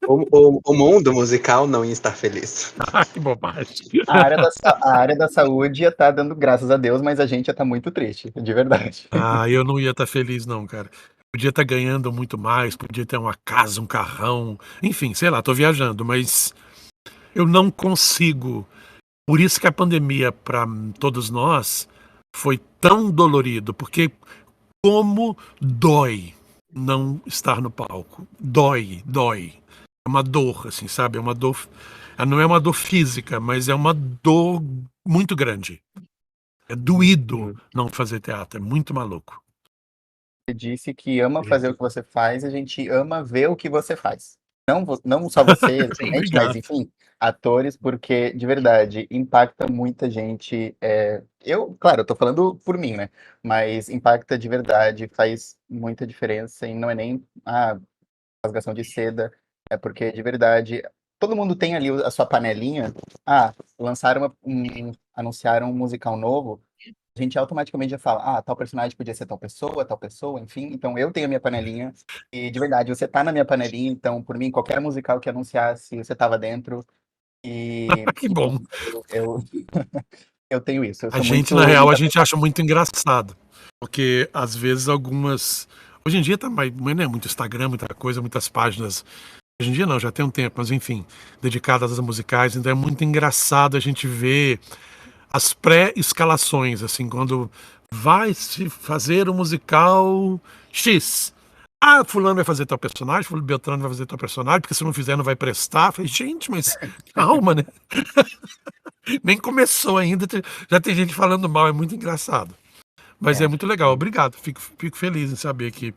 O mundo musical não ia estar feliz. Ah, que bobagem. A área da saúde ia tá dando graças a Deus, mas a gente já tá muito triste, de verdade. Ah, eu não ia estar feliz, não, cara. Podia estar ganhando muito mais, podia ter uma casa, um carrão, enfim, sei lá, tô viajando, mas eu não consigo. Por isso que a pandemia, para todos nós, foi tão dolorido, porque como dói não estar no palco. Dói, dói. É uma dor, assim, sabe? É uma dor. Não é uma dor física, mas é uma dor muito grande. É doído não fazer teatro, é muito maluco. Você disse que ama fazer o que você faz, a gente ama ver o que você faz. Não só você, Sim. exatamente, mas Obrigado. enfim, atores, porque de verdade impacta muita gente. Claro, eu tô falando por mim, né? Mas impacta de verdade, faz muita diferença e não é nem rasgação de seda, é porque de verdade todo mundo tem ali a sua panelinha. Lançaram anunciaram um musical novo. A gente automaticamente já fala, tal personagem podia ser tal pessoa, enfim. Então eu tenho a minha panelinha e de verdade você tá na minha panelinha, então por mim qualquer musical que anunciasse você tava dentro e Que bom. eu eu tenho isso. Eu A sou gente, na muito real, muito a gente acha muito engraçado. Porque às vezes algumas. Hoje em dia tá mais, não é muito Instagram, muita coisa, muitas páginas. Hoje em dia não, já tem um tempo, mas enfim, dedicadas às musicais. Então é muito engraçado a gente ver as pré-escalações, assim, quando vai se fazer um musical X. Fulano vai fazer tal personagem, fulano Beltrano vai fazer tal personagem, porque se não fizer não vai prestar. Eu falei, gente, mas calma, né? Nem começou ainda, já tem gente falando mal, é muito engraçado. Mas é é, muito legal, obrigado. Fico feliz em saber que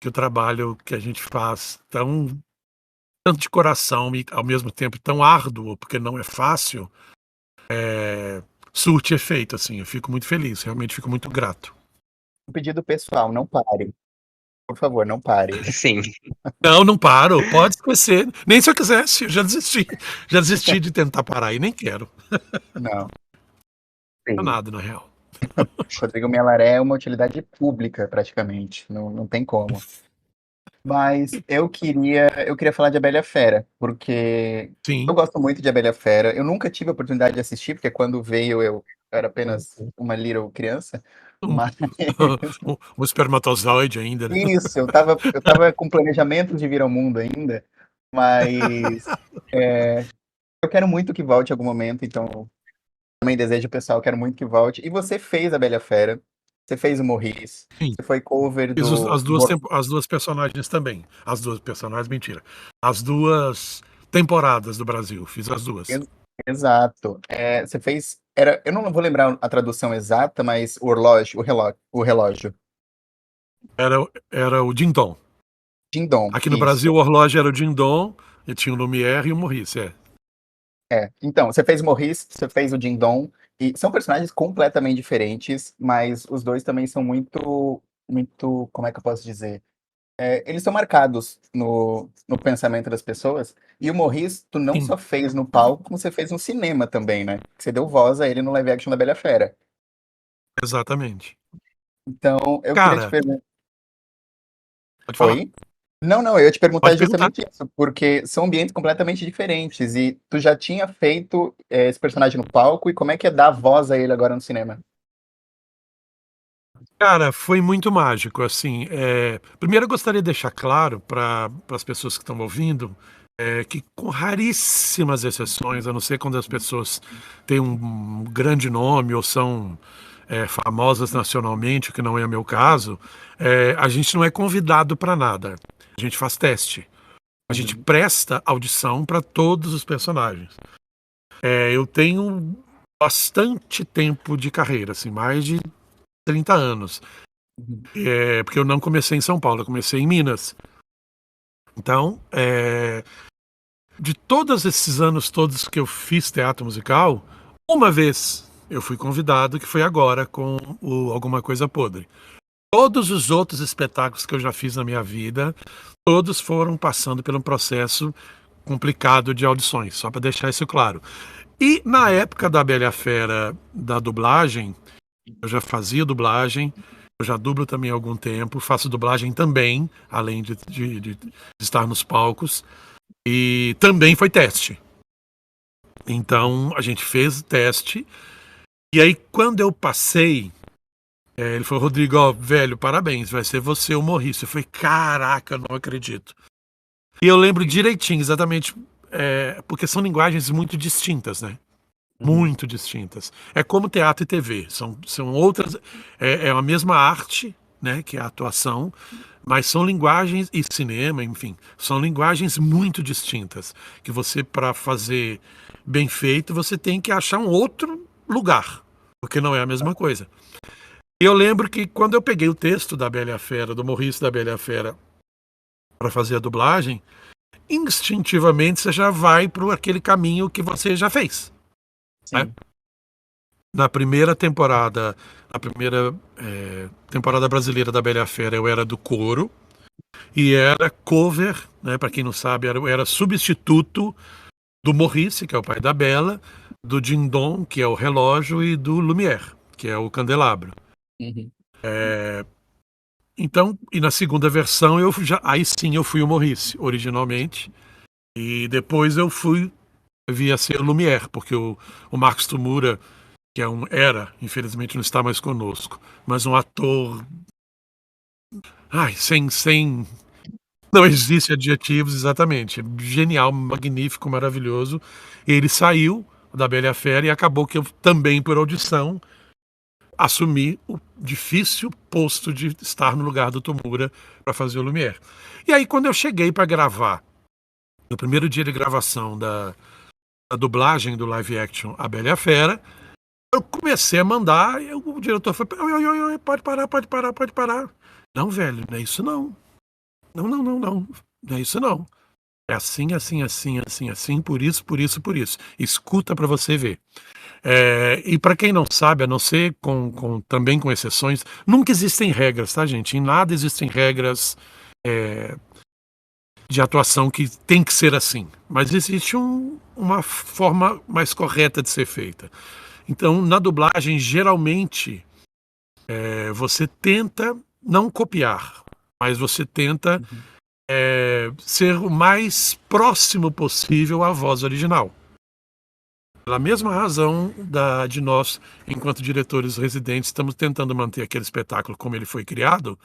o trabalho que a gente faz tanto de coração e ao mesmo tempo tão árduo, porque não é fácil, surte efeito, assim. Eu fico muito feliz, realmente fico muito grato. um pedido pessoal, não pare. Por favor, não pare. Sim. Não, não paro, pode esquecer. Nem se eu quisesse, eu já desisti. Já desisti de tentar parar e nem quero. Não. Não é Sim. nada, na real. Rodrigo Melaré é uma utilidade pública, praticamente. Não tem como. Mas eu queria falar de A Bela e a Fera, porque eu Sim. gosto muito de A Bela e a Fera. Eu nunca tive a oportunidade de assistir, porque quando veio eu era apenas uma little criança. Um, Mas um espermatozoide ainda, né? isso, eu tava com planejamento de vir ao mundo ainda, mas eu quero muito que volte em algum momento, então também desejo pessoal, quero muito que volte. E você fez A Bela e a Fera, você fez o Morris, Sim. você foi cover Fiz do as duas personagens também. As duas personagens, mentira. As duas temporadas do Brasil. Fiz as duas. Exato. Você fez eu não vou lembrar a tradução exata, mas o relógio. Era o Dindon. Ding-dong, Aqui no isso. Brasil, o relógio era o Dindon, e tinha o Lumière e o Maurice, Então, você fez Maurice, você fez o Ding-dong, e são personagens completamente diferentes, mas os dois também são muito, muito, como é que eu posso dizer? Eles são marcados no pensamento das pessoas, e o Maurice, tu não Sim, só fez no palco, como você fez no cinema também, né? Você deu voz a ele no live action da Bela Fera. exatamente. Então, eu queria te Cara, perguntar. pode falar. Oi? Não, não, eu ia te perguntar Pode perguntar. justamente isso, porque são ambientes completamente diferentes, e tu já tinha feito esse personagem no palco, e como é que é dar voz a ele agora no cinema? Cara, foi muito mágico, assim, primeiro eu gostaria de deixar claro para as pessoas que estão ouvindo, que com raríssimas exceções, a não ser quando as pessoas têm um grande nome ou são, famosas nacionalmente, o que não é o meu caso, a gente não é convidado para nada, a gente faz teste. A gente Uhum, presta audição para todos os personagens. Eu tenho bastante tempo de carreira, assim, mais de 30 anos. uhum, Porque eu não comecei em São Paulo, eu comecei em Minas. Então, de todos esses anos todos que eu fiz teatro musical, uma vez eu fui convidado, que foi agora com o Alguma Coisa Podre. Todos os outros espetáculos que eu já fiz na minha vida, todos foram passando por um processo complicado de audições, só para deixar isso claro. E na uhum, época da Bela e a Fera, da dublagem, eu já fazia dublagem, eu já dublo também há algum tempo, faço dublagem também, além de estar nos palcos, e também foi teste. Então a gente fez o teste, e aí quando eu passei, ele falou: Rodrigo, ó, velho, parabéns, vai ser você o Maurício. Eu falei: caraca, não acredito. E eu lembro direitinho, exatamente, porque são linguagens muito distintas, né? uhum, Muito distintas. É como teatro e TV, são outras, é a mesma arte, né, que é a atuação, mas são linguagens, e cinema, enfim, são linguagens muito distintas, que você, para fazer bem feito, você tem que achar um outro lugar, porque não é a mesma coisa. E eu lembro que quando eu peguei o texto da Bela e a Fera, do Maurice da Bela e a Fera, para fazer a dublagem, instintivamente você já vai para aquele caminho que você já fez, né? sim. Na primeira temporada, na primeira temporada brasileira da Bela e a Fera, eu era do coro e era cover, né? Para quem não sabe, era substituto do Maurice, que é o pai da Bela, do Dindon, que é o relógio, e do Lumière, que é o candelabro. Uhum, Então, e na segunda versão, aí sim eu fui o Maurice, originalmente, e depois via ser o Lumière, porque o Marcos Tumura, que infelizmente não está mais conosco, mas um ator, ai, sem, não existe adjetivos exatamente, genial, magnífico, maravilhoso. Ele saiu da Bela e a Fera e acabou que eu também, por audição, assumi o difícil posto de estar no lugar do Tomura para fazer o Lumière. E aí, quando eu cheguei para gravar, no primeiro dia de gravação da dublagem do live action A Bela e a Fera, eu comecei a mandar, e o diretor falou: oi, oi, oi, oi, pode parar, pode parar, pode parar. Não, velho, não é isso não. Não, não, não, não. Não é isso não. É assim, assim, assim, assim, assim, por isso, por isso, por isso. Escuta para você ver. E para quem não sabe, a não ser também com exceções, nunca existem regras, tá, gente? Em nada existem regras é, de atuação que tem que ser assim. Mas existe uma forma mais correta de ser feita. Então, na dublagem, geralmente, você tenta não copiar, mas você tenta uhum, ser o mais próximo possível à voz original. Pela mesma razão de nós, enquanto diretores residentes, estamos tentando manter aquele espetáculo como ele foi criado,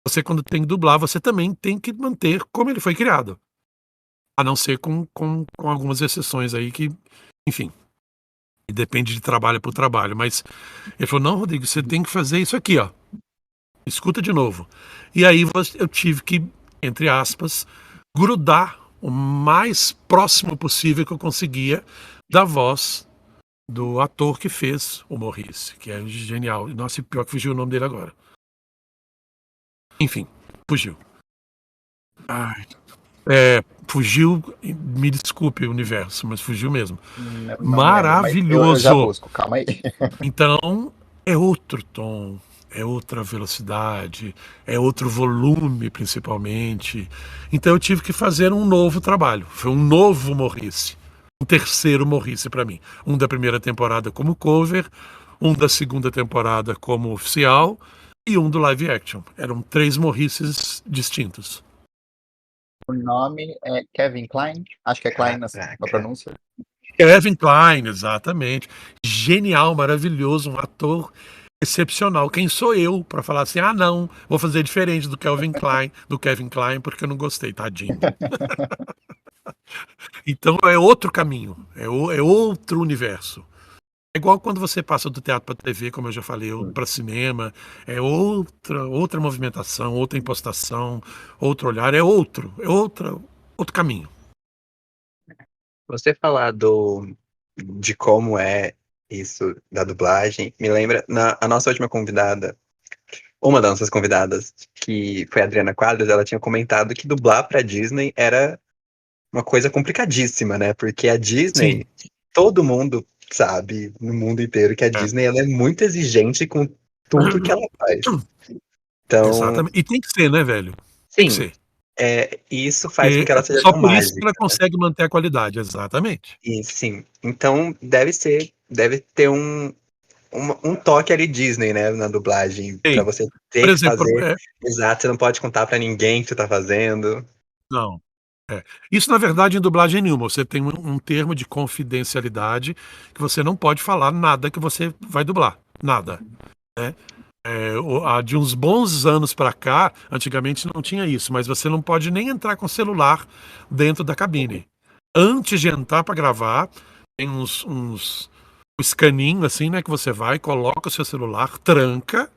você, quando tem que dublar, você também tem que manter como ele foi criado. A não ser com algumas exceções aí que, enfim, depende de trabalho por trabalho. Mas ele falou: não, Rodrigo, você uhum, tem que fazer isso aqui, ó. Escuta de novo. E aí eu tive que, entre aspas, grudar o mais próximo possível que eu conseguia da voz do ator que fez o Maurice, que é genial. Nossa, pior que fugiu o nome dele agora. Enfim, fugiu. Ai, fugiu, me desculpe, universo, mas fugiu mesmo. Não lembro, mas eu já Maravilhoso. busco, calma aí. Então, é outro tom, é outra velocidade, é outro volume, principalmente. Então, eu tive que fazer um novo trabalho. Foi um novo Maurice. Um terceiro Maurice para mim. Um da primeira temporada como cover, um da segunda temporada como oficial e um do live action. Eram 3 Maurices distintos. O nome é Kevin Kline, acho que é Kline na pronúncia. Kevin Kline, exatamente. Genial, maravilhoso, um ator excepcional. Quem sou eu para falar assim, não, vou fazer diferente do Kevin Kline, porque eu não gostei, tadinho. Então é outro caminho, é outro universo. É igual quando você passa do teatro para TV, como eu já falei, para cinema, é outra movimentação, outra impostação, outro olhar, outro caminho. Você falar de como é isso da dublagem, me lembra, a nossa última convidada, uma das nossas convidadas, que foi a Adriana Quadros, ela tinha comentado que dublar pra Disney era uma coisa complicadíssima, né? Porque a Disney, todo mundo sabe, no mundo inteiro, que a Disney ela é muito exigente com tudo que ela faz. Então, exatamente. E tem que ser, né, velho? Tem que sim, ser. isso faz com que ela seja Só tão por isso que mágica. ela consegue manter a qualidade, exatamente. E sim, então deve ter um toque ali Disney, né, na dublagem, pra você ter Por que exemplo, fazer. Exato, você não pode contar pra ninguém que você tá fazendo. não. Isso, na verdade, em dublagem nenhuma. Você tem um termo de confidencialidade que você não pode falar nada que você vai dublar. Nada. Né? De uns bons anos para cá, antigamente não tinha isso, mas você não pode nem entrar com celular dentro da cabine. Antes de entrar para gravar, tem um escaninho assim, né, que você vai, coloca o seu celular, tranca,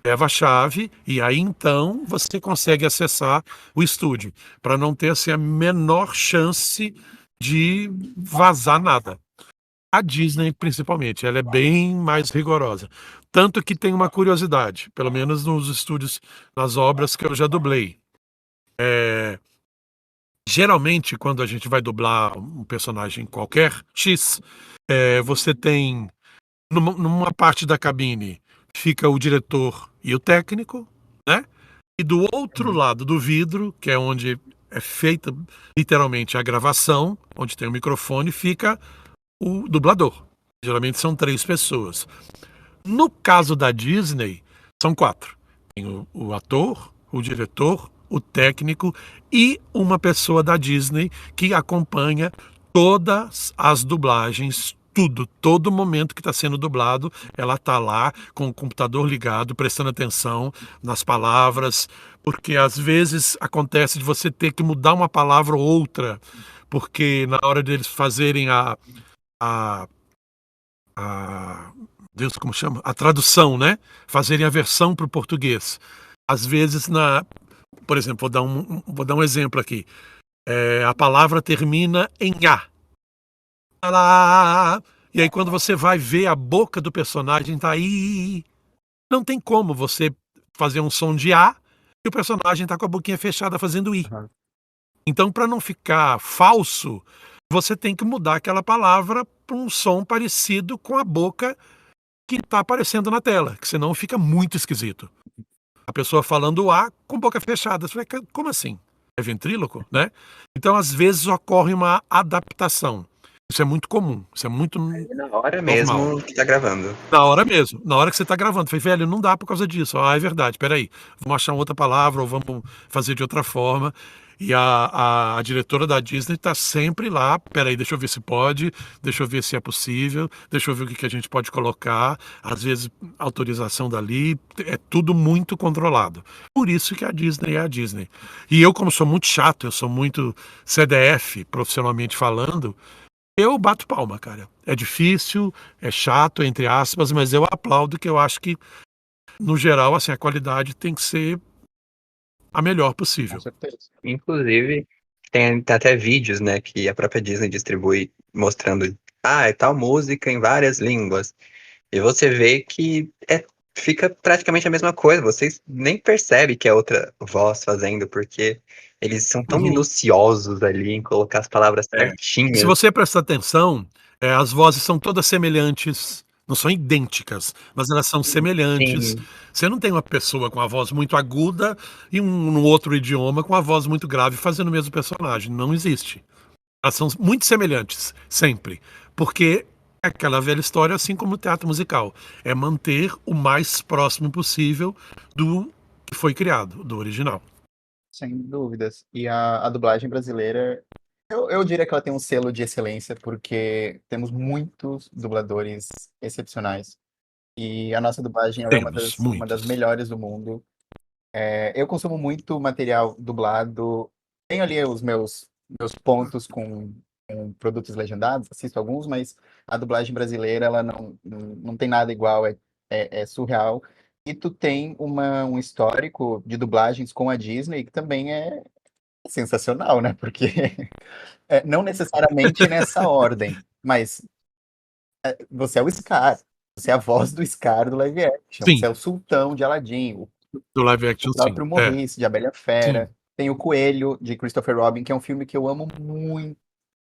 leva a chave e aí então você consegue acessar o estúdio, para não ter assim, a menor chance de vazar nada. A Disney, principalmente, ela é bem mais rigorosa. Tanto que tem uma curiosidade, pelo menos nos estúdios, nas obras que eu já dublei. Geralmente, quando a gente vai dublar um personagem qualquer, X, você tem, numa parte da cabine, fica o diretor e o técnico, né? E do outro lado do vidro, que é onde é feita literalmente a gravação, onde tem o microfone, fica o dublador. Geralmente são 3 pessoas. No caso da Disney, são 4. Tem o ator, o diretor, o técnico e uma pessoa da Disney que acompanha todas as dublagens, tudo, todo momento que está sendo dublado, ela está lá com o computador ligado, prestando atenção nas palavras, porque às vezes acontece de você ter que mudar uma palavra ou outra, porque na hora deles fazerem a Deus, como chama? A tradução, né? Fazerem a versão para o português. Às vezes, por exemplo, vou dar um exemplo aqui. A palavra termina em A. E aí, quando você vai ver a boca do personagem, tá aí. Não tem como você fazer um som de A e o personagem tá com a boquinha fechada fazendo I. Uhum. Então, para não ficar falso, você tem que mudar aquela palavra para um som parecido com a boca que está aparecendo na tela, que senão fica muito esquisito. A pessoa falando A com boca fechada. Você vai, como assim? É ventríloco, né? Então, às vezes, ocorre uma adaptação. Isso é muito comum, isso é muito Na hora normal. mesmo que tá gravando. Na hora mesmo, na hora que você está gravando. Falei, velho, não dá por causa disso. É verdade, peraí. Vamos achar outra palavra ou vamos fazer de outra forma. E a diretora da Disney está sempre lá. Peraí, deixa eu ver se pode, deixa eu ver se é possível, deixa eu ver o que a gente pode colocar. Às vezes, autorização dali, é tudo muito controlado. Por isso que a Disney é a Disney. E eu, como sou muito chato, eu sou muito CDF, profissionalmente falando, eu bato palma, cara. É difícil, é chato, entre aspas, mas eu aplaudo, que eu acho que, no geral, assim, a qualidade tem que ser a melhor possível. Com certeza. Inclusive, tem até vídeos, né, que a própria Disney distribui mostrando é tal música em várias línguas. E você vê que fica praticamente a mesma coisa. Vocês nem percebem que é outra voz fazendo, porque eles são tão Uhum. minuciosos ali em colocar as palavras É. E se certinhas. você prestar atenção, as vozes são todas semelhantes, não são idênticas, mas elas são semelhantes. Sim. Você não tem uma pessoa com a voz muito aguda e no outro idioma com a voz muito grave fazendo o mesmo personagem. Não existe. Elas são muito semelhantes, sempre. Porque é aquela velha história, assim como o teatro musical. É manter o mais próximo possível do que foi criado, do original. Sem dúvidas. E a dublagem brasileira, eu diria que ela tem um selo de excelência, porque temos muitos dubladores excepcionais. E a nossa dublagem ela é Temos uma das muitos. melhores do mundo. Eu consumo muito material dublado. Tenho ali os meus pontos com produtos legendados, assisto alguns, mas a dublagem brasileira ela não tem nada igual, é surreal. E tu tem um histórico de dublagens com a Disney que também é sensacional, né? Porque não necessariamente nessa ordem, mas você é o Scar, você é a voz do Scar do live action, você Sim, é o Sultão de Aladdin, do live o action, sim. próprio Maurice, de A Bela e a Sim. Fera. Tem o Coelho, de Christopher Robin, que é um filme que eu amo muito,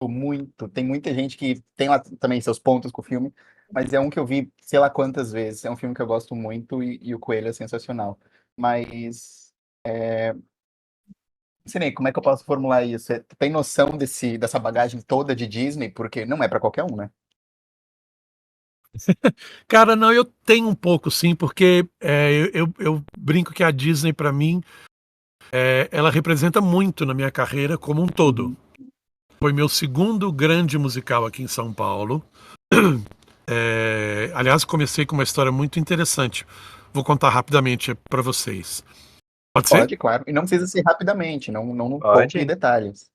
muito. Tem muita gente que tem lá também seus pontos com o filme, mas é um que eu vi sei lá quantas vezes. É um filme que eu gosto muito e o Coelho é sensacional. Mas, não sei nem como é que eu posso formular isso. Tu tem noção dessa bagagem toda de Disney? Porque não é para qualquer um, né? Cara, não, eu tenho um pouco sim, porque eu brinco que a Disney, pra mim, ela representa muito na minha carreira como um todo. Uhum. Foi meu segundo grande musical aqui em São Paulo. Aliás, comecei com uma história muito interessante. Vou contar rapidamente para vocês. Pode ser? Pode, claro. E não precisa ser rapidamente, não no ponto de Pode? detalhes.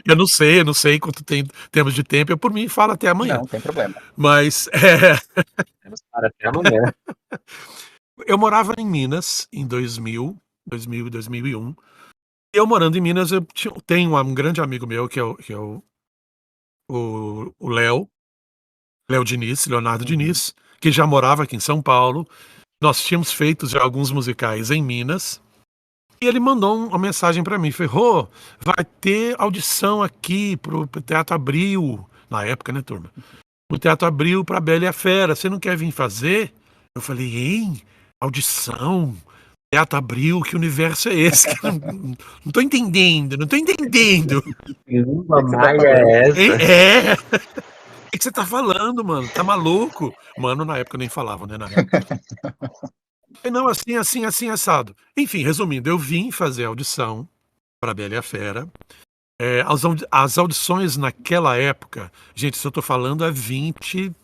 Eu não sei quanto temos de tempo. Eu, por mim, falo até amanhã. Não, tem problema. Mas Temos para até amanhã. eu morava em Minas em 2000 e 2001. E eu morando em Minas, tenho um grande amigo meu, que é o Léo Diniz, Leonardo Uhum. Diniz, que já morava aqui em São Paulo. Nós tínhamos feito já alguns musicais em Minas. E ele mandou uma mensagem para mim, falou: Rô, vai ter audição aqui pro Teatro Abril, na época, né, turma? O Teatro Abril pra Bela e a Fera, você não quer vir fazer? Eu falei: hein? Audição? Teatro Abril, que universo é esse? Que eu não tô entendendo, não tô entendendo. Que O língua que que você tá maia falando? é Hein? essa? O que você tá falando, mano? Tá maluco? Mano, na época eu nem falava, né, na real. E não, assim, assim, assim, assado. Enfim, resumindo, eu vim fazer audição pra Bela e a Fera. As audições naquela época, gente, se eu tô falando é 22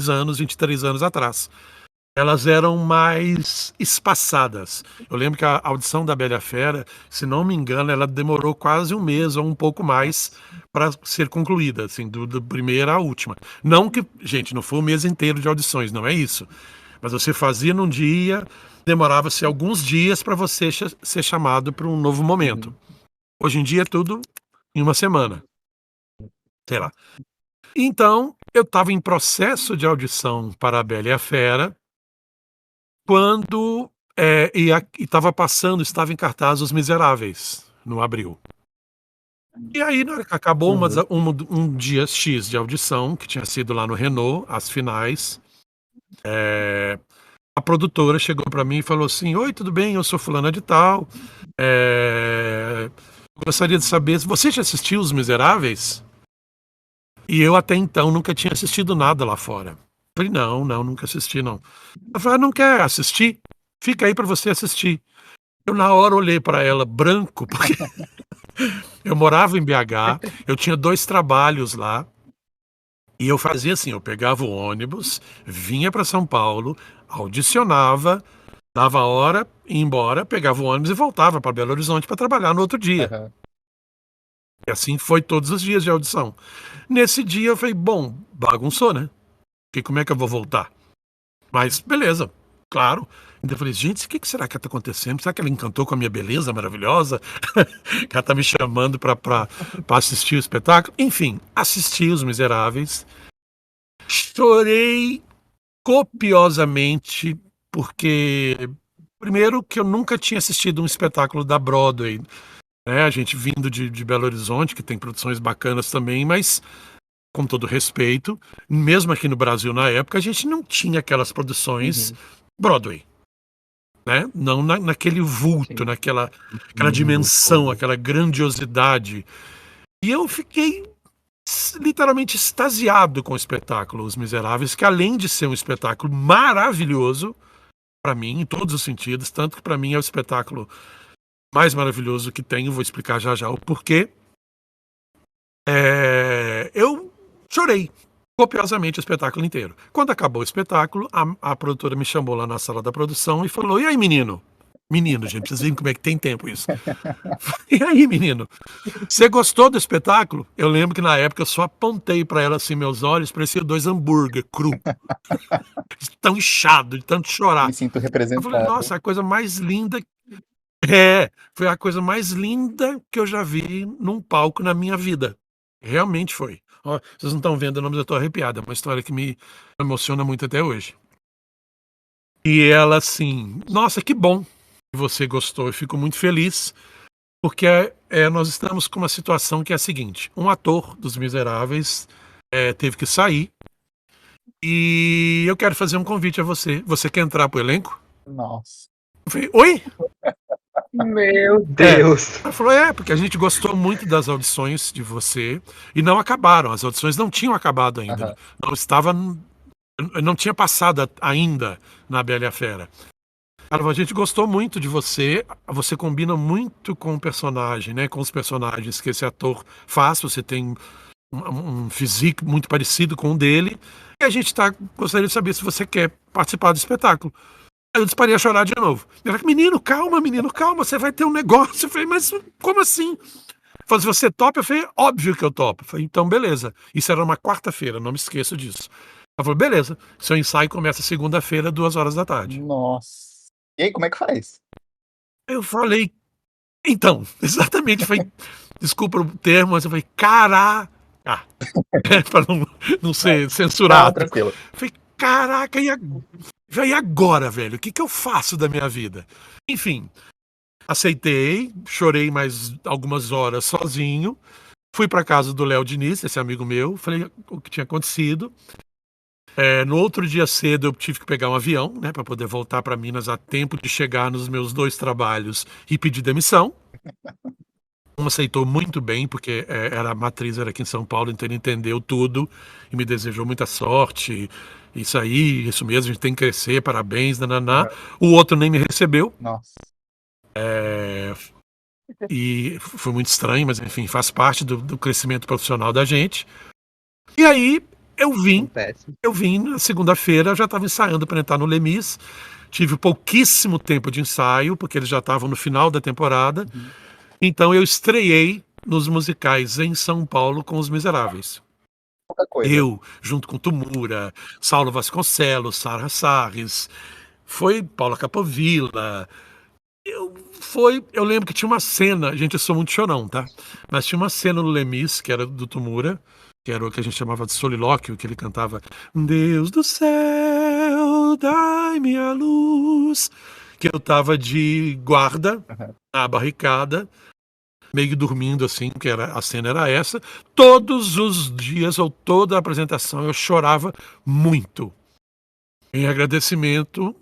anos, 23 anos atrás. Elas eram mais espaçadas. Eu lembro que a audição da Bela e a Fera, se não me engano, ela demorou quase um mês ou um pouco mais para ser concluída, assim, do primeira à última. Não que, gente, não foi um mês inteiro de audições, não é isso. Mas você fazia num dia, demorava-se alguns dias para você ser chamado para um novo momento. Uhum. Hoje em dia é tudo em uma semana, sei lá. Então, eu estava em processo de audição para a Bela e a Fera, quando estava passando, estava em cartaz Os Miseráveis, no Abril. E aí, na hora que acabou Uhum. um dia X de audição, que tinha sido lá no Renault, as finais, a produtora chegou para mim e falou assim: Oi, tudo bem? Eu sou fulana de tal. Gostaria de saber se você já assistiu Os Miseráveis? E eu até então nunca tinha assistido nada lá fora. Falei: não, nunca assisti, não. Ela falou: não quer assistir? Fica aí para você assistir. Eu na hora olhei para ela branco, porque eu morava em BH, eu tinha 2 trabalhos lá, e eu fazia assim, eu pegava o ônibus, vinha para São Paulo, audicionava, dava a hora, ia embora, pegava o ônibus e voltava para Belo Horizonte para trabalhar no outro dia. Aham. E assim foi todos os dias de audição. Nesse dia eu falei: bom, bagunçou, né? Porque como é que eu vou voltar? Mas beleza, claro. Então eu falei, gente, o que será que está acontecendo? Será que ela encantou com a minha beleza maravilhosa? Que ela está me chamando para assistir o espetáculo? Enfim, assisti Os Miseráveis. Chorei copiosamente, porque, primeiro, que eu nunca tinha assistido um espetáculo da Broadway, né? A gente vindo de Belo Horizonte, que tem produções bacanas também, mas, com todo respeito, mesmo aqui no Brasil na época, a gente não tinha aquelas produções Broadway, né? Não naquele vulto, Sim. aquela dimensão, aquela grandiosidade. E eu fiquei literalmente extasiado com o espetáculo Os Miseráveis, que além de ser um espetáculo maravilhoso, para mim, em todos os sentidos, tanto que para mim é o espetáculo mais maravilhoso que tenho, vou explicar já já o porquê. Eu chorei copiosamente o espetáculo inteiro. Quando acabou o espetáculo, a produtora me chamou lá na sala da produção e falou, e aí, menino? Menino, gente, vocês veem como é que tem tempo isso. E aí, menino? Você gostou do espetáculo? Eu lembro que na época eu só apontei pra ela assim, meus olhos pareciam 2 hambúrguer cru. Tão inchado, de tanto chorar. Me sinto Eu falei, representado. nossa, a coisa mais linda. Foi a coisa mais linda que eu já vi num palco na minha vida. Realmente foi. Ó, vocês não estão vendo, mas eu tô arrepiado. É uma história que me emociona muito até hoje. E ela assim, nossa, que bom que você gostou. Eu fico muito feliz. Porque nós estamos com uma situação que é a seguinte: um ator dos Miseráveis teve que sair e eu quero fazer um convite a você. Você quer entrar pro elenco? Nossa. Eu falei, oi? Meu Deus! Ela falou, porque a gente gostou muito das audições de você e não acabaram. As audições não tinham acabado ainda. Aham. Não estava, não tinha passado ainda na Bela e a Fera. Ela falou, a gente gostou muito de você combina muito com o personagem, né? Com os personagens que esse ator faz, você tem um physique muito parecido com o dele, e a gente gostaria de saber se você quer participar do espetáculo. Aí eu disparei a chorar de novo. Ela falou, menino, calma, você vai ter um negócio. Eu falei, mas como assim? Falei, se você topa? Eu falei, óbvio que eu topo. Eu falei, então beleza. Isso era uma quarta-feira, não me esqueço disso. Ela falou, beleza, seu ensaio começa segunda-feira, 2 horas da tarde. Nossa. E aí, como é que faz? Eu falei, então, exatamente, foi, desculpa o termo, mas eu falei, caraca, para não ser Não, censurado. tranquilo. Eu falei, caraca, e agora, velho? O que eu faço da minha vida? Enfim, aceitei, chorei mais algumas horas sozinho, fui para casa do Léo Diniz, esse amigo meu, falei o que tinha acontecido. No outro dia cedo eu tive que pegar um avião, né, para poder voltar para Minas a tempo de chegar nos meus 2 trabalhos e pedir demissão. Aceitou muito bem, porque a matriz era aqui em São Paulo, então ele entendeu tudo e me desejou muita sorte. Isso aí, isso mesmo, a gente tem que crescer, parabéns, nananá. O outro nem me recebeu. Nossa. E foi muito estranho, mas enfim, faz parte do crescimento profissional da gente. E aí eu vim na segunda-feira, eu já estava ensaiando para entrar no Lemis. Tive pouquíssimo tempo de ensaio, porque eles já estavam no final da temporada. Então eu estreiei nos musicais em São Paulo com Os Miseráveis. Pouca coisa. Eu, junto com Tumura, Saulo Vasconcelos, Sara Sarres, foi Paula Capovilla. Eu lembro que tinha uma cena, gente, eu sou muito chorão, tá? Mas tinha uma cena no Lemis, que era do Tumura, que era o que a gente chamava de solilóquio, que ele cantava Deus do céu, dai-me a luz, que eu tava de guarda na barricada, meio dormindo assim, que a cena era essa. Todos os dias, ou toda a apresentação, eu chorava muito, em agradecimento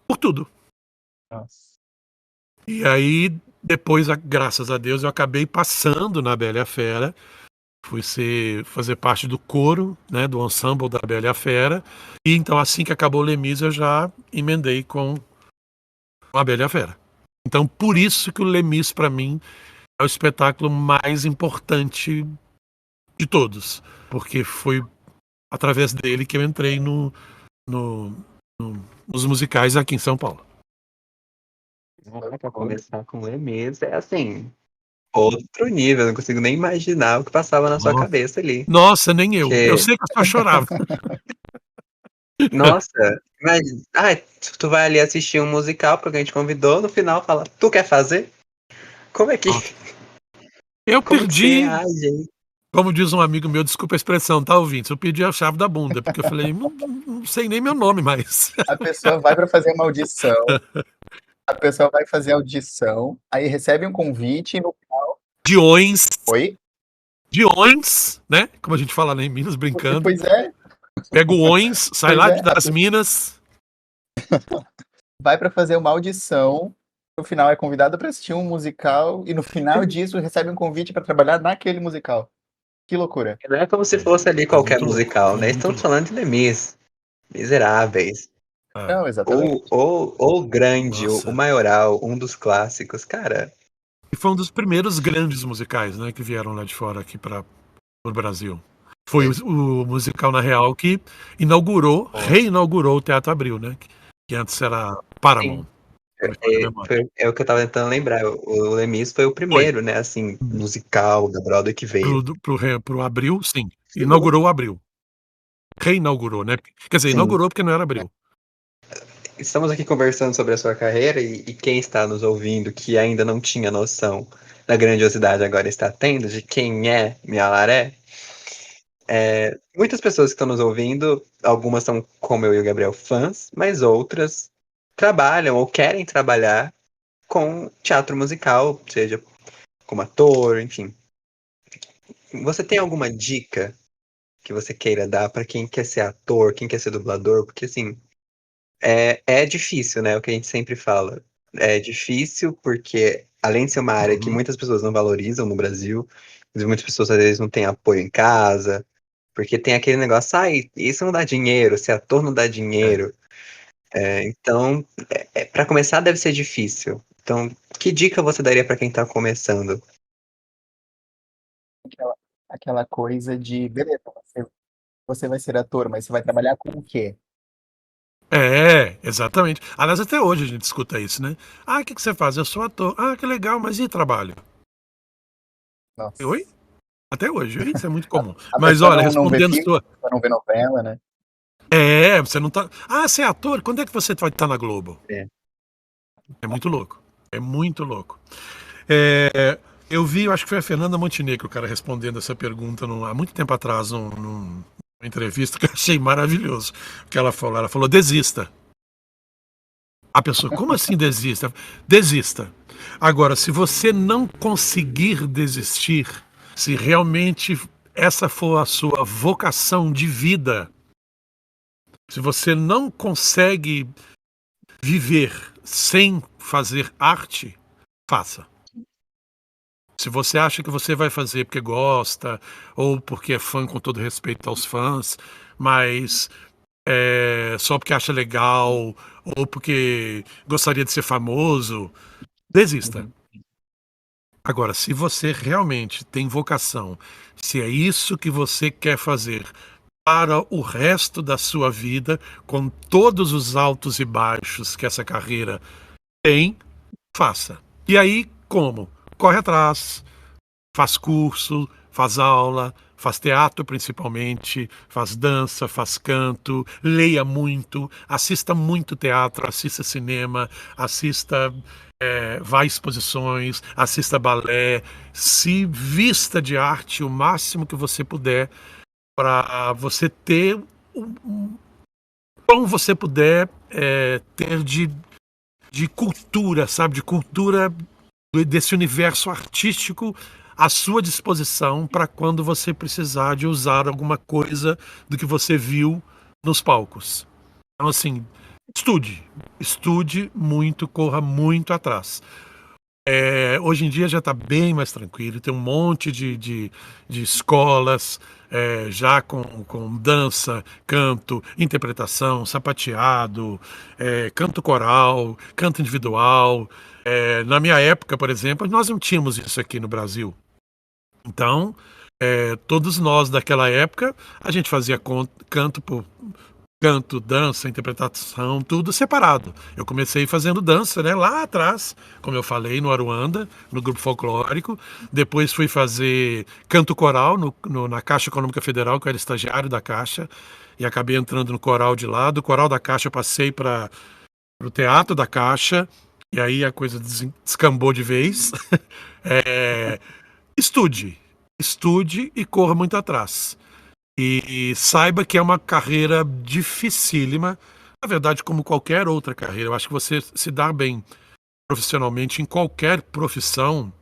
por tudo. Nossa. E aí, depois, graças a Deus, eu acabei passando na Bela e a Fera. Fui fazer parte do coro, né, do ensemble da Bela e a Fera. E então, assim que acabou o Lemis, eu já emendei com a Bela e a Fera. Então, por isso que o Lemis, para mim, é o espetáculo mais importante de todos. Porque foi através dele que eu entrei nos musicais aqui em São Paulo. Pra começar com o Lemis, é assim, outro nível, não consigo nem imaginar o que passava na sua cabeça ali. Nossa, nem eu. Que- Eu sei que eu só chorava. Nossa, Mas, tu vai ali assistir um musical porque a gente convidou, no final fala, tu quer fazer? Como é que, Nossa. Eu como que você perdi, reage aí? como diz um amigo meu, desculpa a expressão, tá ouvindo? Eu perdi a chave da bunda, porque eu falei, não sei nem meu nome mais. A pessoa vai para fazer uma audição, a pessoa vai fazer audição, aí recebe um convite no. Diões, Oi? diões, né? Como a gente fala lá em Minas, brincando. Pois é, Pega o ONS, sai pois lá é. das Minas. Vai para fazer uma audição, no final é convidado para assistir um musical e no final disso recebe um convite para trabalhar naquele musical. Que loucura. Não é como se fosse ali qualquer muito louco, musical, né? muito Estamos louco. falando de Lemis, Miseráveis, É, Não, exatamente. ou Grande, o nossa. Maioral, um dos clássicos. Cara, E foi um dos primeiros grandes musicais, né, que vieram lá de fora aqui para o Brasil. Foi o musical, na real, que inaugurou, reinaugurou o Teatro Abril, né? Que antes era Paramount. sim, Se não me falha a memória. é o que eu tava tentando lembrar. O Lemis foi o Foi. primeiro, né, assim, musical da Broadway que veio. Pro Abril, sim. Sim, Inaugurou o Abril. Reinaugurou, né? Quer dizer, sim. inaugurou porque não era Abril. Estamos aqui conversando sobre a sua carreira e quem está nos ouvindo que ainda não tinha noção da grandiosidade agora está tendo de quem é Mia Laré. Muitas pessoas que estão nos ouvindo, algumas são como eu e o Gabriel fãs, mas outras trabalham ou querem trabalhar com teatro musical, seja como ator, enfim. Você tem alguma dica que você queira dar para quem quer ser ator, quem quer ser dublador? Porque assim, é difícil, né? O que a gente sempre fala. É difícil porque, além de ser uma área que Uhum. muitas pessoas não valorizam no Brasil, muitas pessoas às vezes não têm apoio em casa, porque tem aquele negócio, isso não dá dinheiro, ser ator não dá dinheiro. Então, para começar deve ser difícil. Então, que dica você daria para quem tá começando? Aquela coisa de, beleza, você vai ser ator, mas você vai trabalhar com o quê? Exatamente. Aliás, até hoje a gente escuta isso, né? O que você faz? Eu sou ator. Que legal, mas e trabalho? Oi? Nossa. Até hoje, isso é muito comum. A Mas pessoa olha, não vê respondendo filme, sua. a pessoa não vê novela, né? Você não tá. Você é ator? Quando é que você vai estar na Globo? É. É muito louco. É muito louco. É, eu vi, eu acho que foi a Fernanda Montenegro, cara, respondendo essa pergunta há muito tempo atrás, numa entrevista que eu achei maravilhoso. Que ela falou, desista. A pessoa, como assim desista? Desista. Agora, se você não conseguir desistir, se realmente essa for a sua vocação de vida, se você não consegue viver sem fazer arte, faça. Se você acha que você vai fazer porque gosta, ou porque é fã, com todo respeito aos fãs, mas só porque acha legal, ou porque gostaria de ser famoso, desista. Uhum. Agora, se você realmente tem vocação, se é isso que você quer fazer para o resto da sua vida, com todos os altos e baixos que essa carreira tem, faça. E aí, como? Corre atrás, faz curso, faz aula, faz teatro principalmente, faz dança, faz canto, leia muito, assista muito teatro, assista cinema, assista, vá a exposições, assista balé, se vista de arte o máximo que você puder para você ter como você puder ter de cultura, sabe, de cultura desse universo artístico à sua disposição para quando você precisar de usar alguma coisa do que você viu nos palcos. Então, assim, estude muito, corra muito atrás. Hoje em dia já está bem mais tranquilo, tem um monte de escolas já com dança, canto, interpretação, sapateado, canto coral, canto individual. Na minha época, por exemplo, nós não tínhamos isso aqui no Brasil. Então, todos nós daquela época, a gente fazia canto por canto, dança, interpretação, tudo separado. Eu comecei fazendo dança, né, lá atrás, como eu falei, no Aruanda, no grupo folclórico. Depois fui fazer canto coral na Caixa Econômica Federal, que eu era estagiário da Caixa, e acabei entrando no coral de lá. Do coral da Caixa eu passei para o Teatro da Caixa, e aí a coisa descambou de vez. É, estude, estude e corra muito atrás. E saiba que é uma carreira dificílima, na verdade, como qualquer outra carreira. Eu acho que você se dar bem profissionalmente em qualquer profissão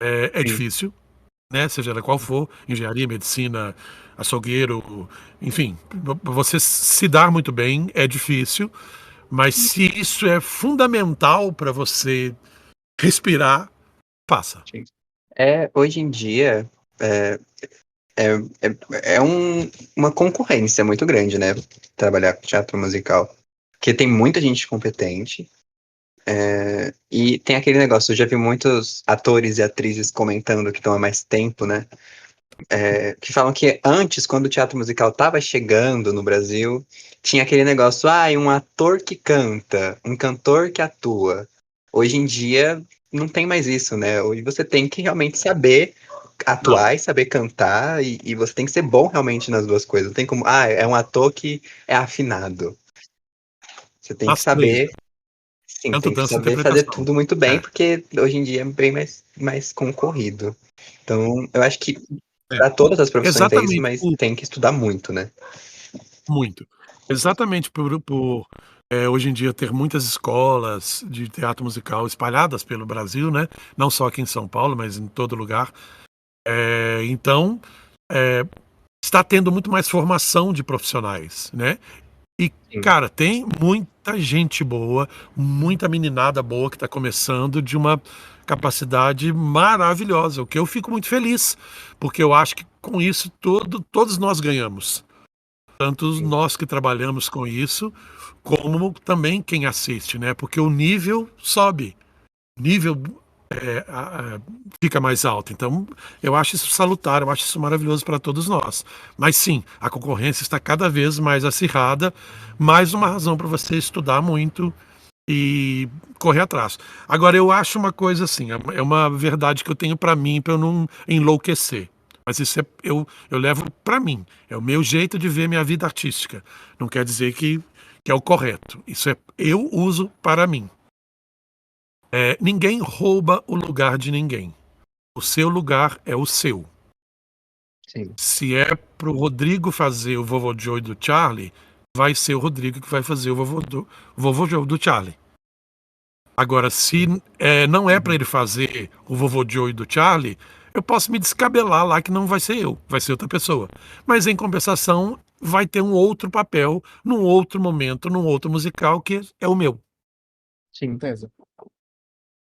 é Sim. difícil, né? Seja ela qual for, engenharia, medicina, açougueiro, enfim, você se dar muito bem é difícil, mas se isso é fundamental para você respirar, faça. Sim. Hoje em dia, é, é, uma concorrência muito grande, né? Trabalhar com teatro musical. Porque tem muita gente competente. E tem aquele negócio, eu já vi muitos atores e atrizes comentando que estão há mais tempo, né? Que falam que antes, quando o teatro musical estava chegando no Brasil, tinha aquele negócio, um ator que canta, um cantor que atua. Hoje em dia, não tem mais isso, né? Hoje você tem que realmente saber Não, atuar e saber cantar, e você tem que ser bom realmente nas duas coisas. Não tem como, é um ator que é afinado. Você tem que as três, saber, sim, canto, tem que dança e saber fazer interpretação. tudo muito bem, É, porque hoje em dia é bem mais concorrido. Então, eu acho que é. para todas as profissões é isso, Exatamente mas tem que estudar muito, né? muito. Exatamente hoje em dia ter muitas escolas de teatro musical espalhadas pelo Brasil, né? Não só aqui em São Paulo, mas em todo lugar. Então, é, está tendo muito mais formação de profissionais, né? E, Sim, cara, tem muita gente boa, muita meninada boa que está começando de uma capacidade maravilhosa, o que eu fico muito feliz, porque eu acho que com isso todos nós ganhamos. Tanto sim, nós que trabalhamos com isso, como também quem assiste, né? Porque o nível sobe, o nível fica mais alto. Então, eu acho isso salutar, eu acho isso maravilhoso para todos nós. Mas sim, a concorrência está cada vez mais acirrada, mais uma razão para você estudar muito e correr atrás. Agora, eu acho uma coisa assim, é uma verdade que eu tenho para mim, para eu não enlouquecer. Mas isso eu levo para mim. É o meu jeito de ver minha vida artística. Não quer dizer que é o correto. Isso eu uso para mim. Ninguém rouba o lugar de ninguém. O seu lugar é o seu. sim, Se é para o Rodrigo fazer o Vovô Joe do Charlie, vai ser o Rodrigo que vai fazer o Vovô Joe do Charlie. Agora, se não é para ele fazer o Vovô Joe do Charlie, eu posso me descabelar lá que não vai ser eu, vai ser outra pessoa. Mas em compensação, vai ter um outro papel, num outro momento, num outro musical que é o meu. sim, certeza.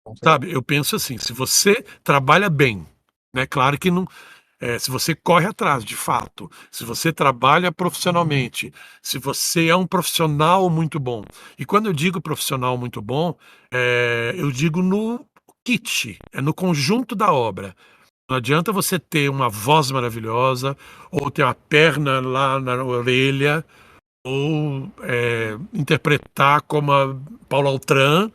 Com certeza. Sabe? Eu penso assim, se você trabalha bem, né? Claro que não. Se você corre atrás, de fato, se você trabalha profissionalmente, se você é um profissional muito bom. E quando eu digo profissional muito bom, eu digo no kit, é no conjunto da obra. Não adianta você ter uma voz maravilhosa, ou ter uma perna lá na orelha, ou interpretar como a Paula Altran,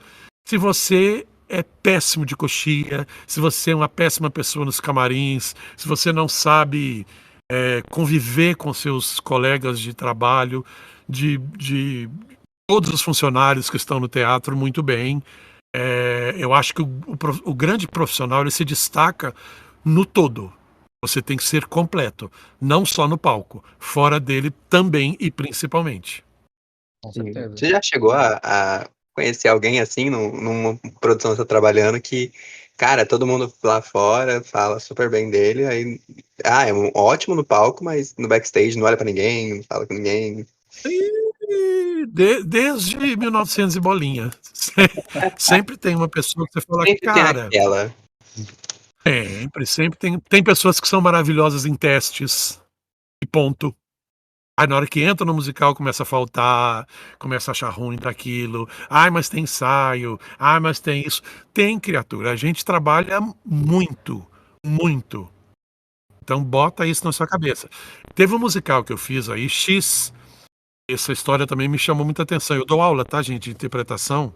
se você é péssimo de coxia, se você é uma péssima pessoa nos camarins, se você não sabe conviver com seus colegas de trabalho, de todos os funcionários que estão no teatro muito bem. Eu acho que o grande profissional ele se destaca no todo. Você tem que ser completo, não só no palco, fora dele também e principalmente. Com sim. certeza. Você já chegou a conhecer alguém assim, numa produção que você tá trabalhando, que, cara, todo mundo lá fora fala super bem dele, aí, é ótimo no palco, mas no backstage não olha pra ninguém, não fala com ninguém. Desde 1900 e bolinha. Sempre tem uma pessoa que você fala, Sempre tem cara, aquela. sempre tem pessoas que são maravilhosas em testes, e ponto. Aí na hora que entra no musical começa a faltar, começa a achar ruim daquilo. Ai, mas tem ensaio. Ai, mas tem isso. Tem, criatura. A gente trabalha muito, muito. Então bota isso na sua cabeça. Teve um musical que eu fiz aí, X, essa história também me chamou muita atenção. Eu dou aula, tá, gente, de interpretação,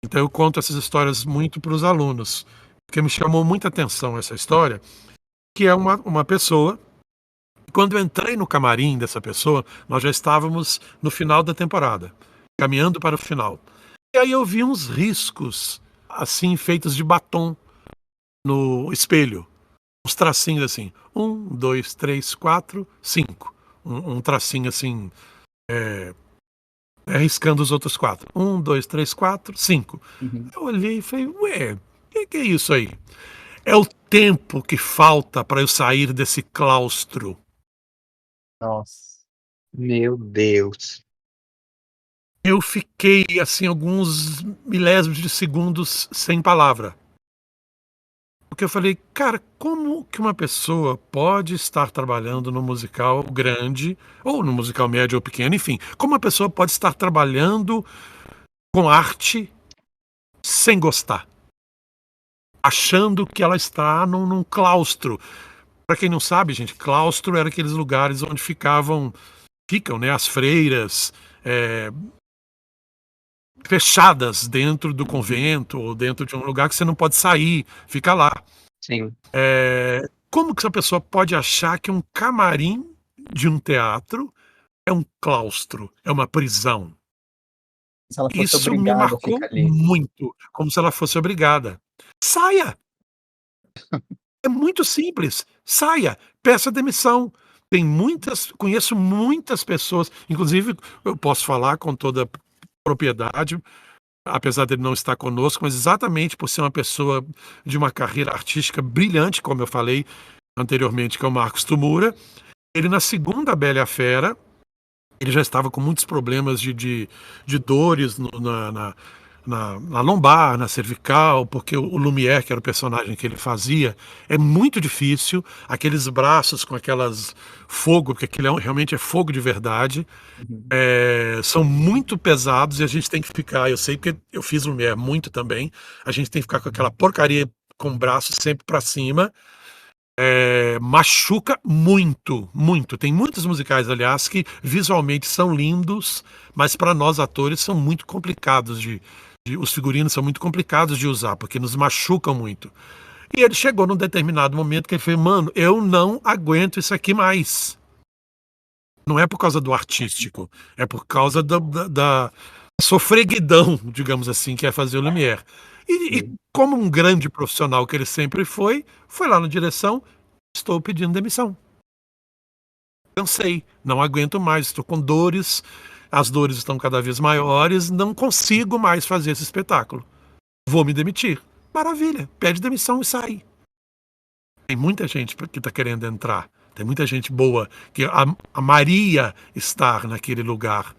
então eu conto essas histórias muito para os alunos, porque me chamou muita atenção essa história, que é uma pessoa. Quando eu entrei no camarim dessa pessoa, nós já estávamos no final da temporada, caminhando para o final. E aí eu vi uns riscos, assim, feitos de batom no espelho. Uns tracinhos assim. 1, 2, 3, 4, 5. Um tracinho assim, riscando os outros 4. 1, 2, 3, 4, 5. Uhum. Eu olhei e falei, ué, o que é isso aí? É o tempo que falta para eu sair desse claustro. Nossa. Meu Deus. Eu fiquei, assim, alguns milésimos de segundos sem palavra. Porque eu falei, cara, como que uma pessoa pode estar trabalhando no musical grande, ou no musical médio ou pequeno, enfim, como uma pessoa pode estar trabalhando com arte sem gostar? Achando que ela está num claustro. Para quem não sabe, gente, claustro era aqueles lugares onde ficam, né, as freiras, fechadas dentro do convento ou dentro de um lugar que você não pode sair, fica lá. Sim. Como que essa pessoa pode achar que um camarim de um teatro é um claustro, é uma prisão? Se ela fosse Isso me obrigada a marcou ficar ali. muito, como se ela fosse obrigada. Saia! É muito simples. Saia, peça demissão. Conheço muitas pessoas, inclusive eu posso falar com toda propriedade, apesar dele não estar conosco, mas exatamente por ser uma pessoa de uma carreira artística brilhante, como eu falei anteriormente, que é o Marcos Tumura. Ele, na segunda Bela e a Fera, ele já estava com muitos problemas de dores na lombar, na cervical, porque o Lumière, que era o personagem que ele fazia, é muito difícil. Aqueles braços com aquelas fogo, porque aquilo realmente é fogo de verdade, Uhum. são muito pesados e a gente tem que ficar. Eu sei porque eu fiz Lumière muito também. A gente tem que ficar com aquela porcaria com o braço sempre para cima. Machuca muito, muito. Tem muitos musicais, aliás, que visualmente são lindos, mas para nós atores são muito complicados os figurinos são muito complicados de usar, porque nos machucam muito. E ele chegou num determinado momento que ele falou, mano, eu não aguento isso aqui mais. Não é por causa do artístico, é por causa da sofreguidão, digamos assim, que é fazer o Lumière. E como um grande profissional que ele sempre foi lá na direção, estou pedindo demissão. Cansei, não aguento mais, estou com dores, as dores estão cada vez maiores, não consigo mais fazer esse espetáculo. Vou me demitir. Maravilha, pede demissão e sai. Tem muita gente que está querendo entrar, tem muita gente boa, que amaria estar naquele lugar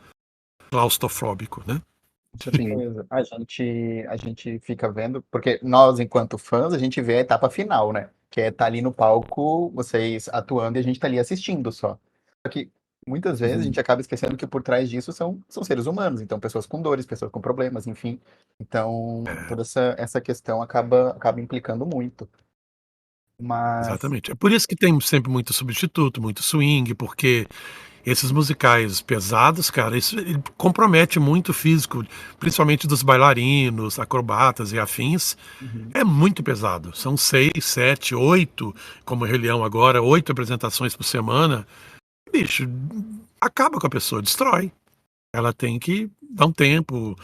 claustrofóbico, né? Com Sim. certeza. A gente fica vendo, porque nós, enquanto fãs, a gente vê a etapa final, né? Que é estar ali no palco, vocês atuando e a gente tá ali assistindo só. Só que muitas vezes a gente acaba esquecendo que por trás disso são seres humanos, então pessoas com dores, pessoas com problemas, enfim. Então, toda essa questão acaba implicando muito. Mas. Exatamente. É por isso que tem sempre muito substituto, muito swing, porque esses musicais pesados, cara, isso ele compromete muito o físico, principalmente dos bailarinos, acrobatas e afins. Uhum. É muito pesado. São 6, 7, 8, como o Rei Leão agora, 8 apresentações por semana. Bicho, acaba com a pessoa, destrói. Ela tem que dar um tempo,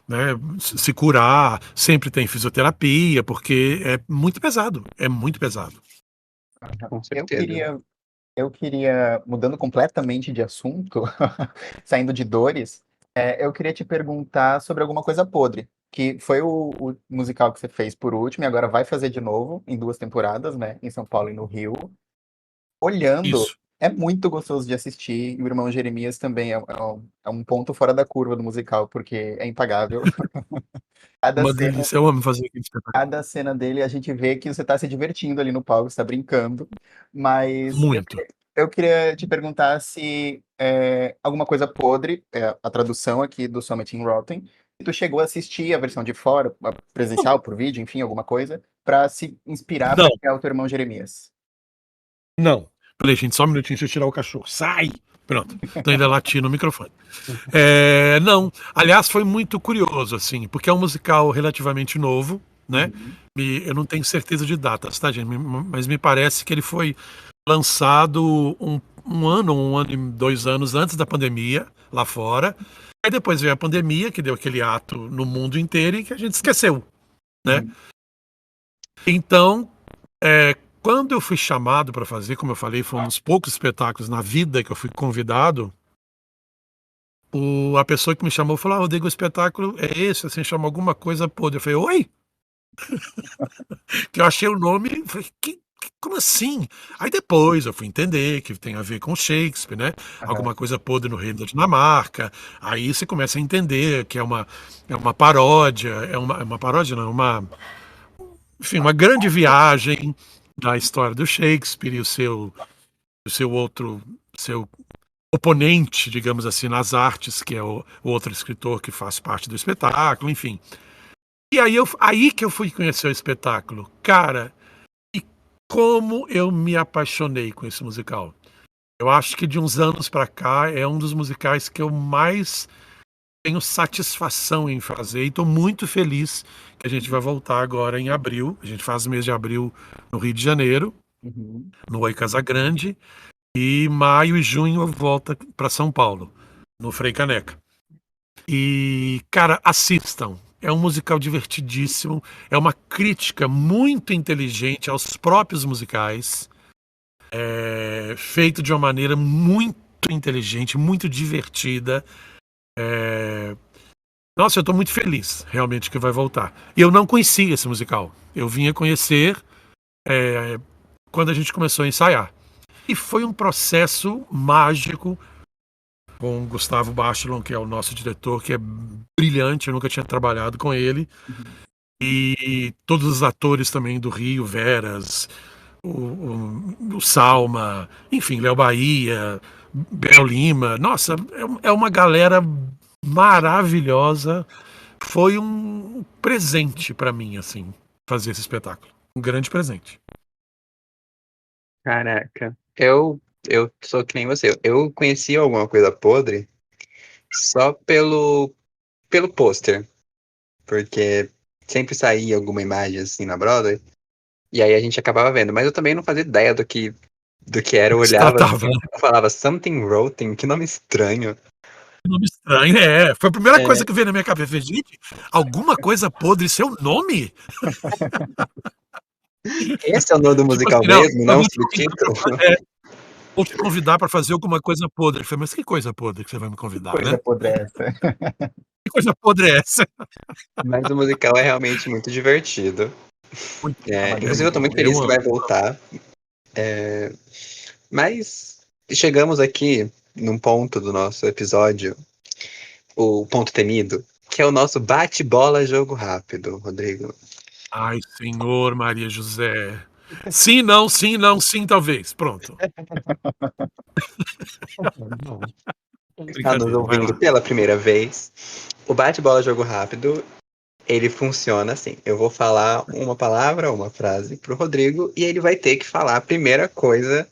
né, se curar. Sempre tem fisioterapia, porque é muito pesado. É muito pesado. Com Eu certeza. queria, mudando completamente de assunto, saindo de dores, eu queria te perguntar sobre alguma coisa podre, que foi o musical que você fez por último e agora vai fazer de novo em 2 temporadas, né, em São Paulo e no Rio. Olhando, Isso. é muito gostoso de assistir, e o Irmão Jeremias também é um ponto fora da curva do musical, porque é impagável. Cada Uma cena, delícia. Eu amo fazer aquele espetáculo. cada cena dele, a gente vê que você está se divertindo ali no palco, você está brincando, mas Muito. eu queria te perguntar se alguma coisa podre, a tradução aqui do Summit in Rotten, se tu chegou a assistir a versão de fora, a presencial, por vídeo, enfim, alguma coisa, para se inspirar Não, para criar o teu Irmão Jeremias. não. Falei, gente, só um minutinho, deixa eu tirar o cachorro. Sai! Pronto, então ainda lati no microfone. Não, aliás, foi muito curioso, assim, porque é um musical relativamente novo, né? Uhum. Eu não tenho certeza de datas, tá, gente? Mas me parece que ele foi lançado um ano e 2 anos antes da pandemia, lá fora. Aí depois veio a pandemia, que deu aquele ato no mundo inteiro e que a gente esqueceu, né? Uhum. Então, quando eu fui chamado para fazer, como eu falei, foi um dos poucos espetáculos na vida que eu fui convidado. A pessoa que me chamou falou: Rodrigo, o espetáculo é esse, assim, chama alguma coisa podre. Eu falei: oi? Que eu achei o nome e falei: como assim? Aí depois eu fui entender que tem a ver com Shakespeare, né? Aham. Alguma coisa podre no reino da Dinamarca. Aí você começa a entender que é uma paródia, é uma paródia, não, enfim, uma grande viagem da história do Shakespeare e o seu outro, seu oponente, digamos assim, nas artes, que é o outro escritor que faz parte do espetáculo, enfim. E aí que eu fui conhecer o espetáculo. Cara, e como eu me apaixonei com esse musical. Eu acho que de uns anos pra cá é um dos musicais que eu mais tenho satisfação em fazer e estou muito feliz que a gente vai voltar agora em abril. A gente faz o mês de abril no Rio de Janeiro, Uhum. no Oi Casagrande, e maio e junho volta para São Paulo, no Frei Caneca. E, cara, assistam. É um musical divertidíssimo, é uma crítica muito inteligente aos próprios musicais, feito de uma maneira muito inteligente, muito divertida. Nossa, eu estou muito feliz, realmente, que vai voltar. E eu não conhecia esse musical. Eu vinha conhecer quando a gente começou a ensaiar. E foi um processo mágico com o Gustavo Bachelon, que é o nosso diretor, que é brilhante, eu nunca tinha trabalhado com ele. Uhum. E todos os atores também do Rio, Veras, o Salma, enfim, Léo Bahia, Bel Lima. Nossa, é uma galera maravilhosa. Foi um presente para mim, assim, fazer esse espetáculo. Um grande presente. Caraca. Eu sou que nem você. Eu conhecia alguma coisa podre só pelo pôster. Porque sempre saía alguma imagem assim na Broadway. E aí a gente acabava vendo. Mas eu também não fazia ideia do que era. Eu Se olhava tratava, assim, né? eu falava Something Rotten, que nome estranho. Que nome estranho. Foi a primeira É, coisa que veio na minha cabeça. Eu falei, gente, alguma coisa podre, seu nome? esse é o nome do Tipo musical assim, não, mesmo, eu não o vou te convidar subtítulo? vou te convidar para fazer alguma coisa podre. Eu falei, mas que coisa podre que você vai me convidar, Coisa né? podre é essa. Que coisa podre é essa? Mas o musical é realmente muito divertido. Muito, É uma é Inclusive, eu tô muito muito bom. feliz Eu que amo. vai voltar. É, Mas chegamos aqui num ponto do nosso episódio, o ponto temido, que é o nosso bate-bola jogo rápido, Rodrigo. Ai, Senhor Maria José. Sim, não, sim, não, sim, talvez. Pronto. Está nos Brincadeira, vai ouvindo lá. pela primeira vez. O bate-bola jogo rápido, ele funciona assim. Eu vou falar uma palavra, uma frase pro Rodrigo e ele vai ter que falar a primeira coisa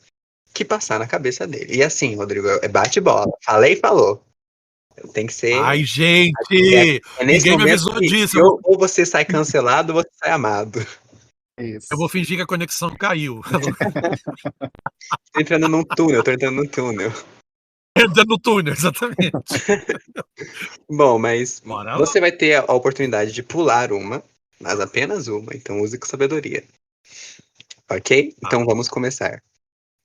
que passar na cabeça dele. E assim, Rodrigo, é bate-bola. Falei, falou. Tem que ser. Ai, É, gente! é nesse Ninguém me momento avisou que disso. Eu vou, ou você sai cancelado ou você sai amado. eu Isso. vou fingir que a conexão caiu. Tô entrando num túnel, tô entrando num túnel. Entrando no túnel, exatamente. Bom, mas Bora lá. você vai ter a oportunidade de pular uma, mas apenas uma, então use com sabedoria. Ok? Então vamos começar.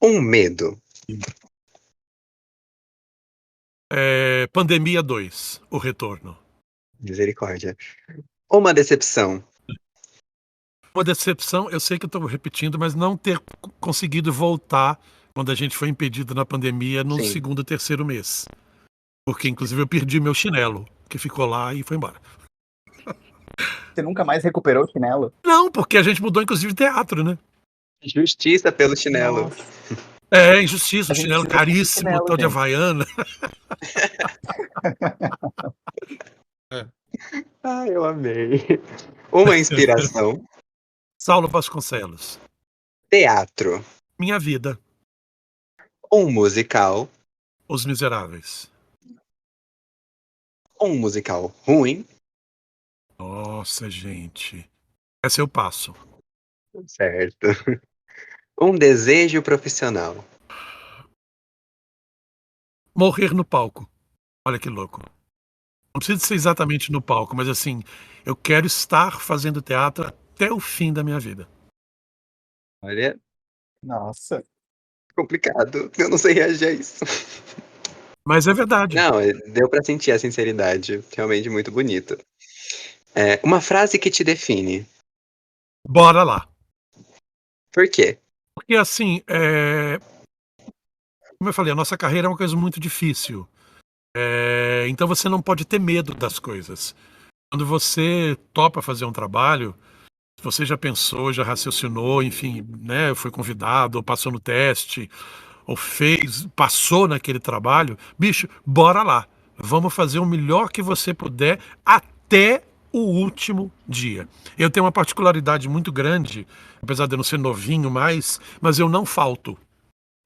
Um medo. Pandemia 2, o retorno. Misericórdia. Uma decepção. Uma decepção, eu sei que eu estou repetindo, mas não ter conseguido voltar quando a gente foi impedido na pandemia no Sim. segundo e terceiro mês. Porque, inclusive, eu perdi meu chinelo, que ficou lá e foi embora. Você nunca mais recuperou o chinelo? Não, porque a gente mudou, inclusive, de teatro, né? Justiça pelo chinelo. Nossa. Injustiça, A o gente chinelo precisa desse caríssimo, chinelo, tal de gente. Havaiana. É. Ah, eu amei. Uma inspiração. Saulo Vasconcelos. Teatro. Minha vida. Um musical. Os Miseráveis. Um musical ruim, Nossa, gente. Essa eu passo. certo. Um desejo profissional. Morrer no palco. Olha que louco. Não precisa ser exatamente no palco, mas assim, eu quero estar fazendo teatro até o fim da minha vida. Olha, Nossa. complicado. Eu não sei reagir a isso. Mas é verdade. Não, deu pra sentir a sinceridade. Realmente muito bonito. Uma frase que te define. Bora lá. Por quê? Porque assim, como eu falei, a nossa carreira é uma coisa muito difícil. Então você não pode ter medo das coisas. Quando você topa fazer um trabalho, você já pensou, já raciocinou, enfim, né, foi convidado, ou passou no teste, ou fez, passou naquele trabalho, bicho, bora lá. Vamos fazer o melhor que você puder até o último dia. Eu tenho uma particularidade muito grande, apesar de eu não ser novinho mais, mas eu não falto.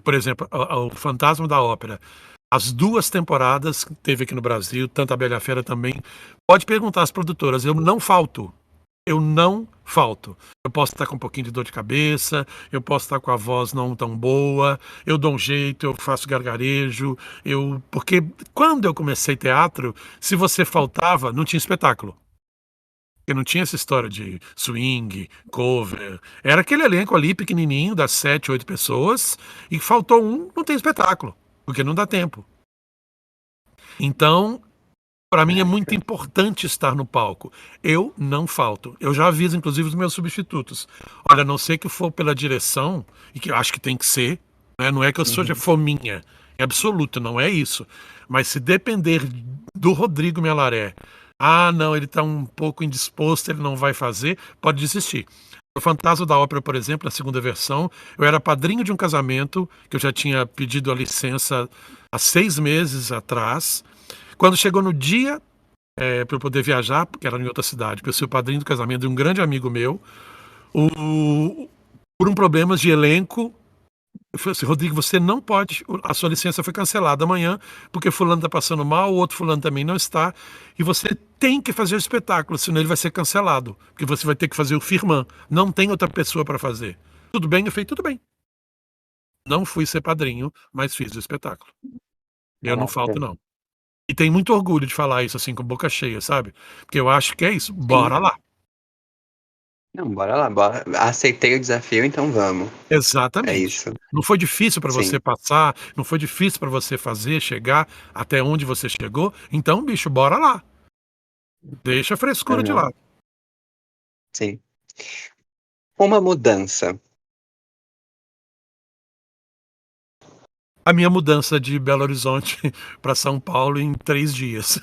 Por exemplo, o Fantasma da Ópera. As 2 temporadas que teve aqui no Brasil, tanto a Bela e a Fera também. Pode perguntar às produtoras, eu não falto. Eu não falto. Eu posso estar com um pouquinho de dor de cabeça, eu posso estar com a voz não tão boa, eu dou um jeito, eu faço gargarejo, porque quando eu comecei teatro, se você faltava, não tinha espetáculo. Porque não tinha essa história de swing, cover. Era aquele elenco ali pequenininho, das 7, 8 pessoas, e faltou um, não tem espetáculo, porque não dá tempo. Então, para mim é muito importante estar no palco. Eu não falto. Eu já aviso, inclusive, os meus substitutos. Olha, a não ser que for pela direção, e que eu acho que tem que ser, né? Não é que eu seja Uhum. fominha. É absoluto, não é isso. Mas se depender do Rodrigo Melaré, não, ele está um pouco indisposto, ele não vai fazer, pode desistir. O Fantasma da Ópera, por exemplo, a segunda versão, eu era padrinho de um casamento, que eu já tinha pedido a licença há 6 meses atrás. Quando chegou no dia para eu poder viajar, porque era em outra cidade, porque eu sou padrinho do casamento de um grande amigo meu, por um problemas de elenco, eu falei assim, Rodrigo, você não pode, a sua licença foi cancelada amanhã, porque fulano está passando mal, o outro fulano também não está, e você tem que fazer o espetáculo, senão ele vai ser cancelado, porque você vai ter que fazer o firmã, não tem outra pessoa para fazer. Tudo bem? Eu falei, tudo bem. Não fui ser padrinho, mas fiz o espetáculo. Eu não Caraca. falto, não. E tenho muito orgulho de falar isso assim, com boca cheia, sabe? Porque eu acho que é isso, Sim. bora lá. Não, bora lá, bora. Aceitei o desafio, então vamos. É Exatamente. isso. Não foi difícil para você Sim. passar, não foi difícil para você fazer, chegar até onde você chegou. Então, bicho, bora lá. Deixa a frescura de Aham, lado. sim. Uma mudança. A minha mudança de Belo Horizonte para São Paulo em 3 dias.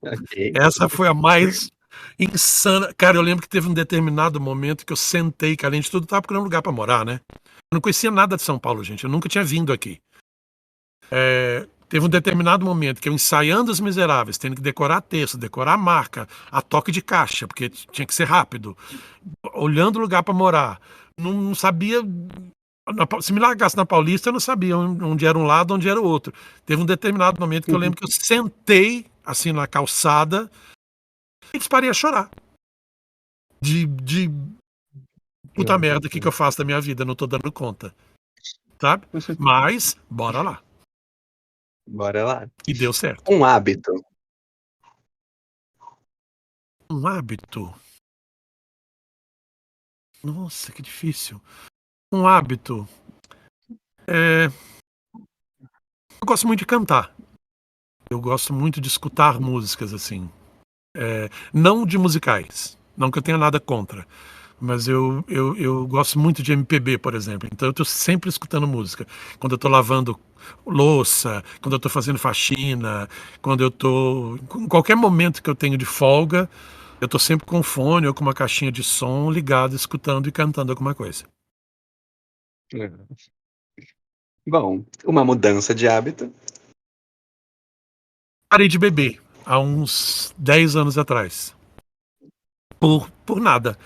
Ok. Essa foi a mais insana. Cara, eu lembro que teve um determinado momento que eu sentei, que além de tudo, estava procurando um lugar para morar, né? Eu não conhecia nada de São Paulo, gente. Eu nunca tinha vindo aqui. Teve um determinado momento que eu ensaiando Os Miseráveis, tendo que decorar texto, decorar a marca, a toque de caixa, porque tinha que ser rápido, olhando o lugar para morar. Não sabia. Se me largasse na Paulista, eu não sabia onde era um lado, onde era o outro. Teve um determinado momento que eu lembro que eu sentei assim na calçada e disparei a chorar. De puta merda, o que eu faço da minha vida? Não tô dando conta, sabe? Mas, bora lá. Bora lá. E deu certo. Um hábito. Um hábito. Nossa, que difícil. Um hábito. Eu gosto muito de cantar. Eu gosto muito de escutar músicas, assim. Não de musicais. Não que eu tenha nada contra. Mas eu gosto muito de MPB, por exemplo. Então eu tô sempre escutando música. Quando eu tô lavando louça, quando eu tô fazendo faxina, quando eu tô. Em qualquer momento que eu tenho de folga, eu tô sempre com fone ou com uma caixinha de som ligado, escutando e cantando alguma coisa. Bom, uma mudança de hábito. Parei de beber há uns 10 anos atrás. Por nada.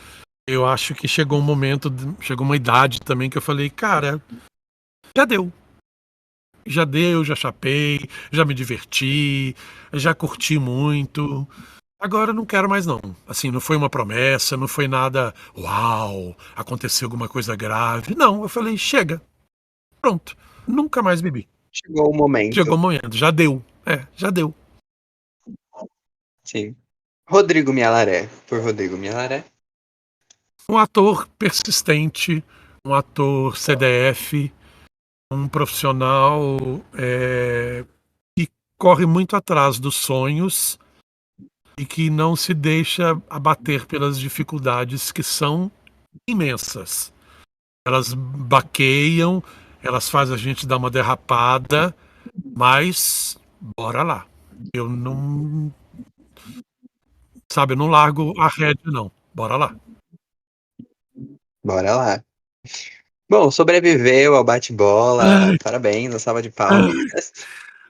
Eu acho que chegou um momento, chegou uma idade também que eu falei, cara, já deu. já deu, já chapei, já me diverti, já curti muito. Agora eu não quero mais não. Assim, não foi uma promessa, não foi nada, uau, aconteceu alguma coisa grave. Não, eu falei, chega, pronto, nunca mais bebi. Chegou o momento. Chegou o momento, já deu. Já deu. Sim. Rodrigo Mialaré, por Rodrigo Mialaré. Um ator persistente, um ator CDF, um profissional que corre muito atrás dos sonhos e que não se deixa abater pelas dificuldades que são imensas. Elas baqueiam, elas fazem a gente dar uma derrapada, mas bora lá. Eu não, sabe, eu não largo a rédea, não. Bora lá. Bora lá. Bom, sobreviveu ao bate-bola. Ai, Parabéns, uma salva de palmas.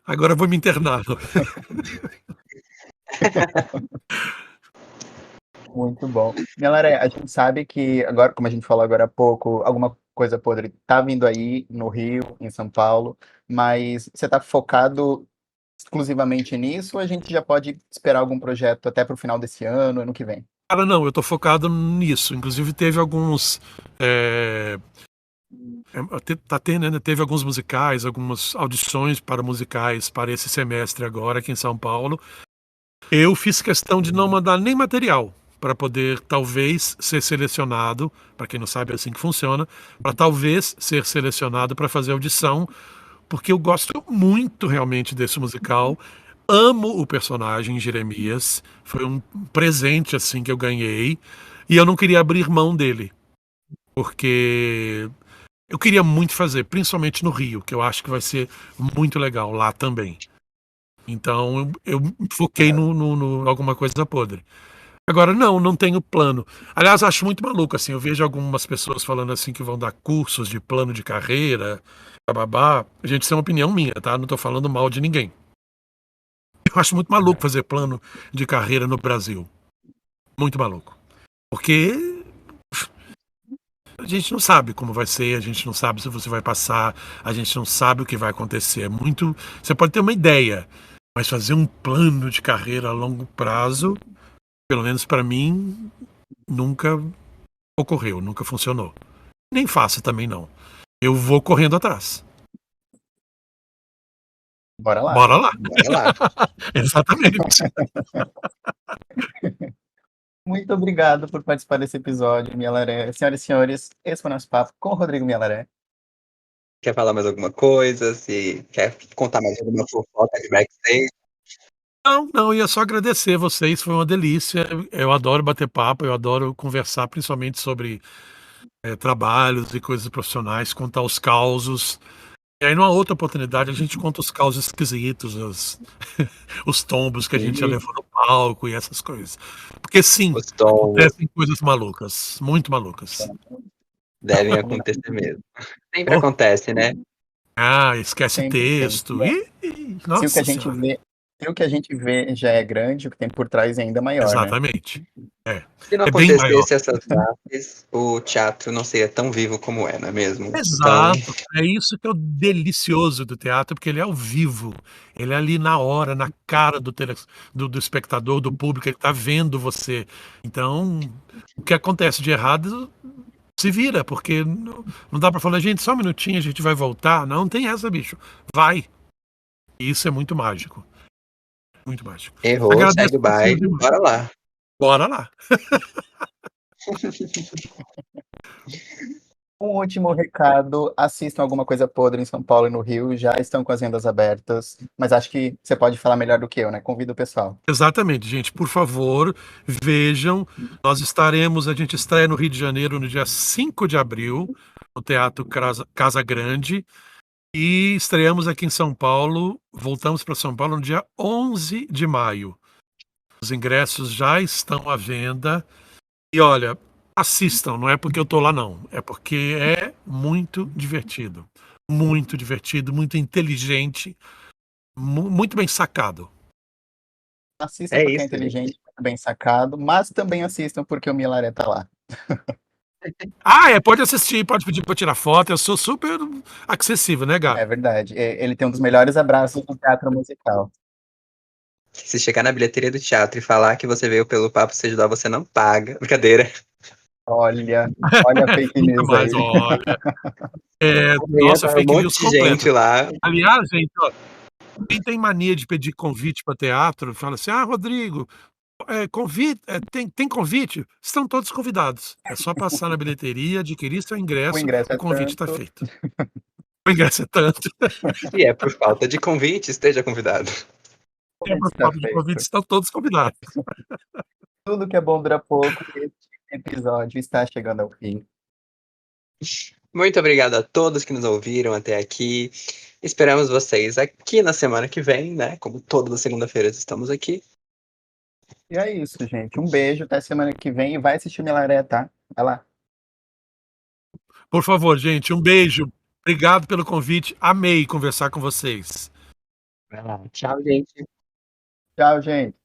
ai, agora eu vou me internar. Muito bom. Galera, a gente sabe que agora, como a gente falou agora há pouco, alguma coisa podre tá vindo aí no Rio, em São Paulo, mas você tá focado exclusivamente nisso ou a gente já pode esperar algum projeto até pro final desse ano que vem? Cara, não, eu tô focado nisso. Inclusive teve alguns. Tá tendo, né? Teve alguns musicais, algumas audições para musicais para esse semestre agora aqui em São Paulo. Eu fiz questão de não mandar nem material para poder talvez ser selecionado, para quem não sabe é assim que funciona, para talvez ser selecionado para fazer audição, porque eu gosto muito realmente desse musical. Amo o personagem Jeremias, foi um presente assim que eu ganhei e eu não queria abrir mão dele, porque eu queria muito fazer, principalmente no Rio, que eu acho que vai ser muito legal lá também. Então eu foquei no alguma coisa podre. Agora, não tenho plano. Aliás, acho muito maluco, assim, eu vejo algumas pessoas falando assim que vão dar cursos de plano de carreira, bababá. Gente, isso é uma opinião minha, tá? Não tô falando mal de ninguém. Eu acho muito maluco fazer plano de carreira no Brasil. Muito maluco. Porque a gente não sabe como vai ser, a gente não sabe se você vai passar, a gente não sabe o que vai acontecer. É muito. Você pode ter uma ideia, mas fazer um plano de carreira a longo prazo, pelo menos para mim, nunca ocorreu, nunca funcionou. Nem faço também não. Eu vou correndo atrás. Bora lá. Bora lá. Bora lá. Exatamente. Muito obrigado por participar desse episódio, Mialaré. Senhoras e senhores, esse foi o nosso papo com o Rodrigo Mialaré. Quer falar mais alguma coisa? Se quer contar mais alguma fofoca de backstage? Não, ia só agradecer vocês, foi uma delícia. Eu adoro bater papo, eu adoro conversar, principalmente sobre trabalhos e coisas profissionais, contar os causos. E aí, numa outra oportunidade, a gente conta os causos esquisitos, os tombos que a gente já levou no palco e essas coisas. Porque sim, Gostou? acontecem coisas malucas, muito malucas. Devem acontecer mesmo. Sempre Oh, acontece, né? esquece Sempre tem. texto. Se o que Nossa a gente Senhora. vê, se o que a gente vê já é grande, o que tem por trás é ainda maior, né? Exatamente. Se não É bem maior. acontecesse essas gaffes, o teatro não seria tão vivo como é, não é mesmo? Então, Exato. É isso que é o delicioso do teatro, porque ele é ao vivo. Ele é ali na hora, na cara do espectador, do público, ele está vendo você. Então, o que acontece de errado se vira, porque não dá para falar, gente, só um minutinho, a gente vai voltar. Não tem essa, bicho. Vai. E isso é muito mágico. Muito mágico. errou, Agradeço segue o vocês baile, demais. bora lá. Bora lá. Um último recado, assistam Alguma Coisa Podre em São Paulo e no Rio, já estão com as vendas abertas, mas acho que você pode falar melhor do que eu, né? Convido o pessoal. Exatamente, gente. Por favor, vejam. A gente estreia no Rio de Janeiro no dia 5 de abril, no Teatro Casa Grande. E estreamos aqui em São Paulo, voltamos para São Paulo no dia 11 de maio. Os ingressos já estão à venda. E olha, assistam, não é porque eu tô lá não, é porque é muito divertido. Muito divertido, muito inteligente, muito bem sacado. Assistam É porque é isso, gente. inteligente, bem sacado, mas também assistam porque o Milaré tá lá. Pode assistir, pode pedir pra tirar foto, eu sou super acessível, né, É Gabi? verdade. Ele tem um dos melhores abraços do teatro musical. Se chegar na bilheteria do teatro e falar que você veio pelo Papo Seja Dó, você não paga. Brincadeira. Olha, olha a fake Nunca news mais, aí. olha. Nossa, Entra um fake monte news de gente completa. lá. Aliás, gente, ó, quem tem mania de pedir convite para teatro, fala assim: Rodrigo, tem convite? Estão todos convidados. É só passar na bilheteria, adquirir seu O ingresso, ingresso o é convite está tanto. feito. O ingresso é tanto. Se é por falta de convite, esteja convidado. O Se é convite por está falta de convite, feito. estão todos convidados. Tudo que é bom dura pouco e esse episódio está chegando ao fim. Muito obrigado a todos que nos ouviram até aqui. Esperamos vocês aqui na semana que vem, né? Como toda segunda-feira estamos aqui. E é isso, gente. Um beijo, até semana que vem e vai assistir Milaré, tá? Vai lá. Por favor, gente, um beijo. Obrigado pelo convite. Amei conversar com vocês. Vai lá. Tchau, gente. Tchau, gente.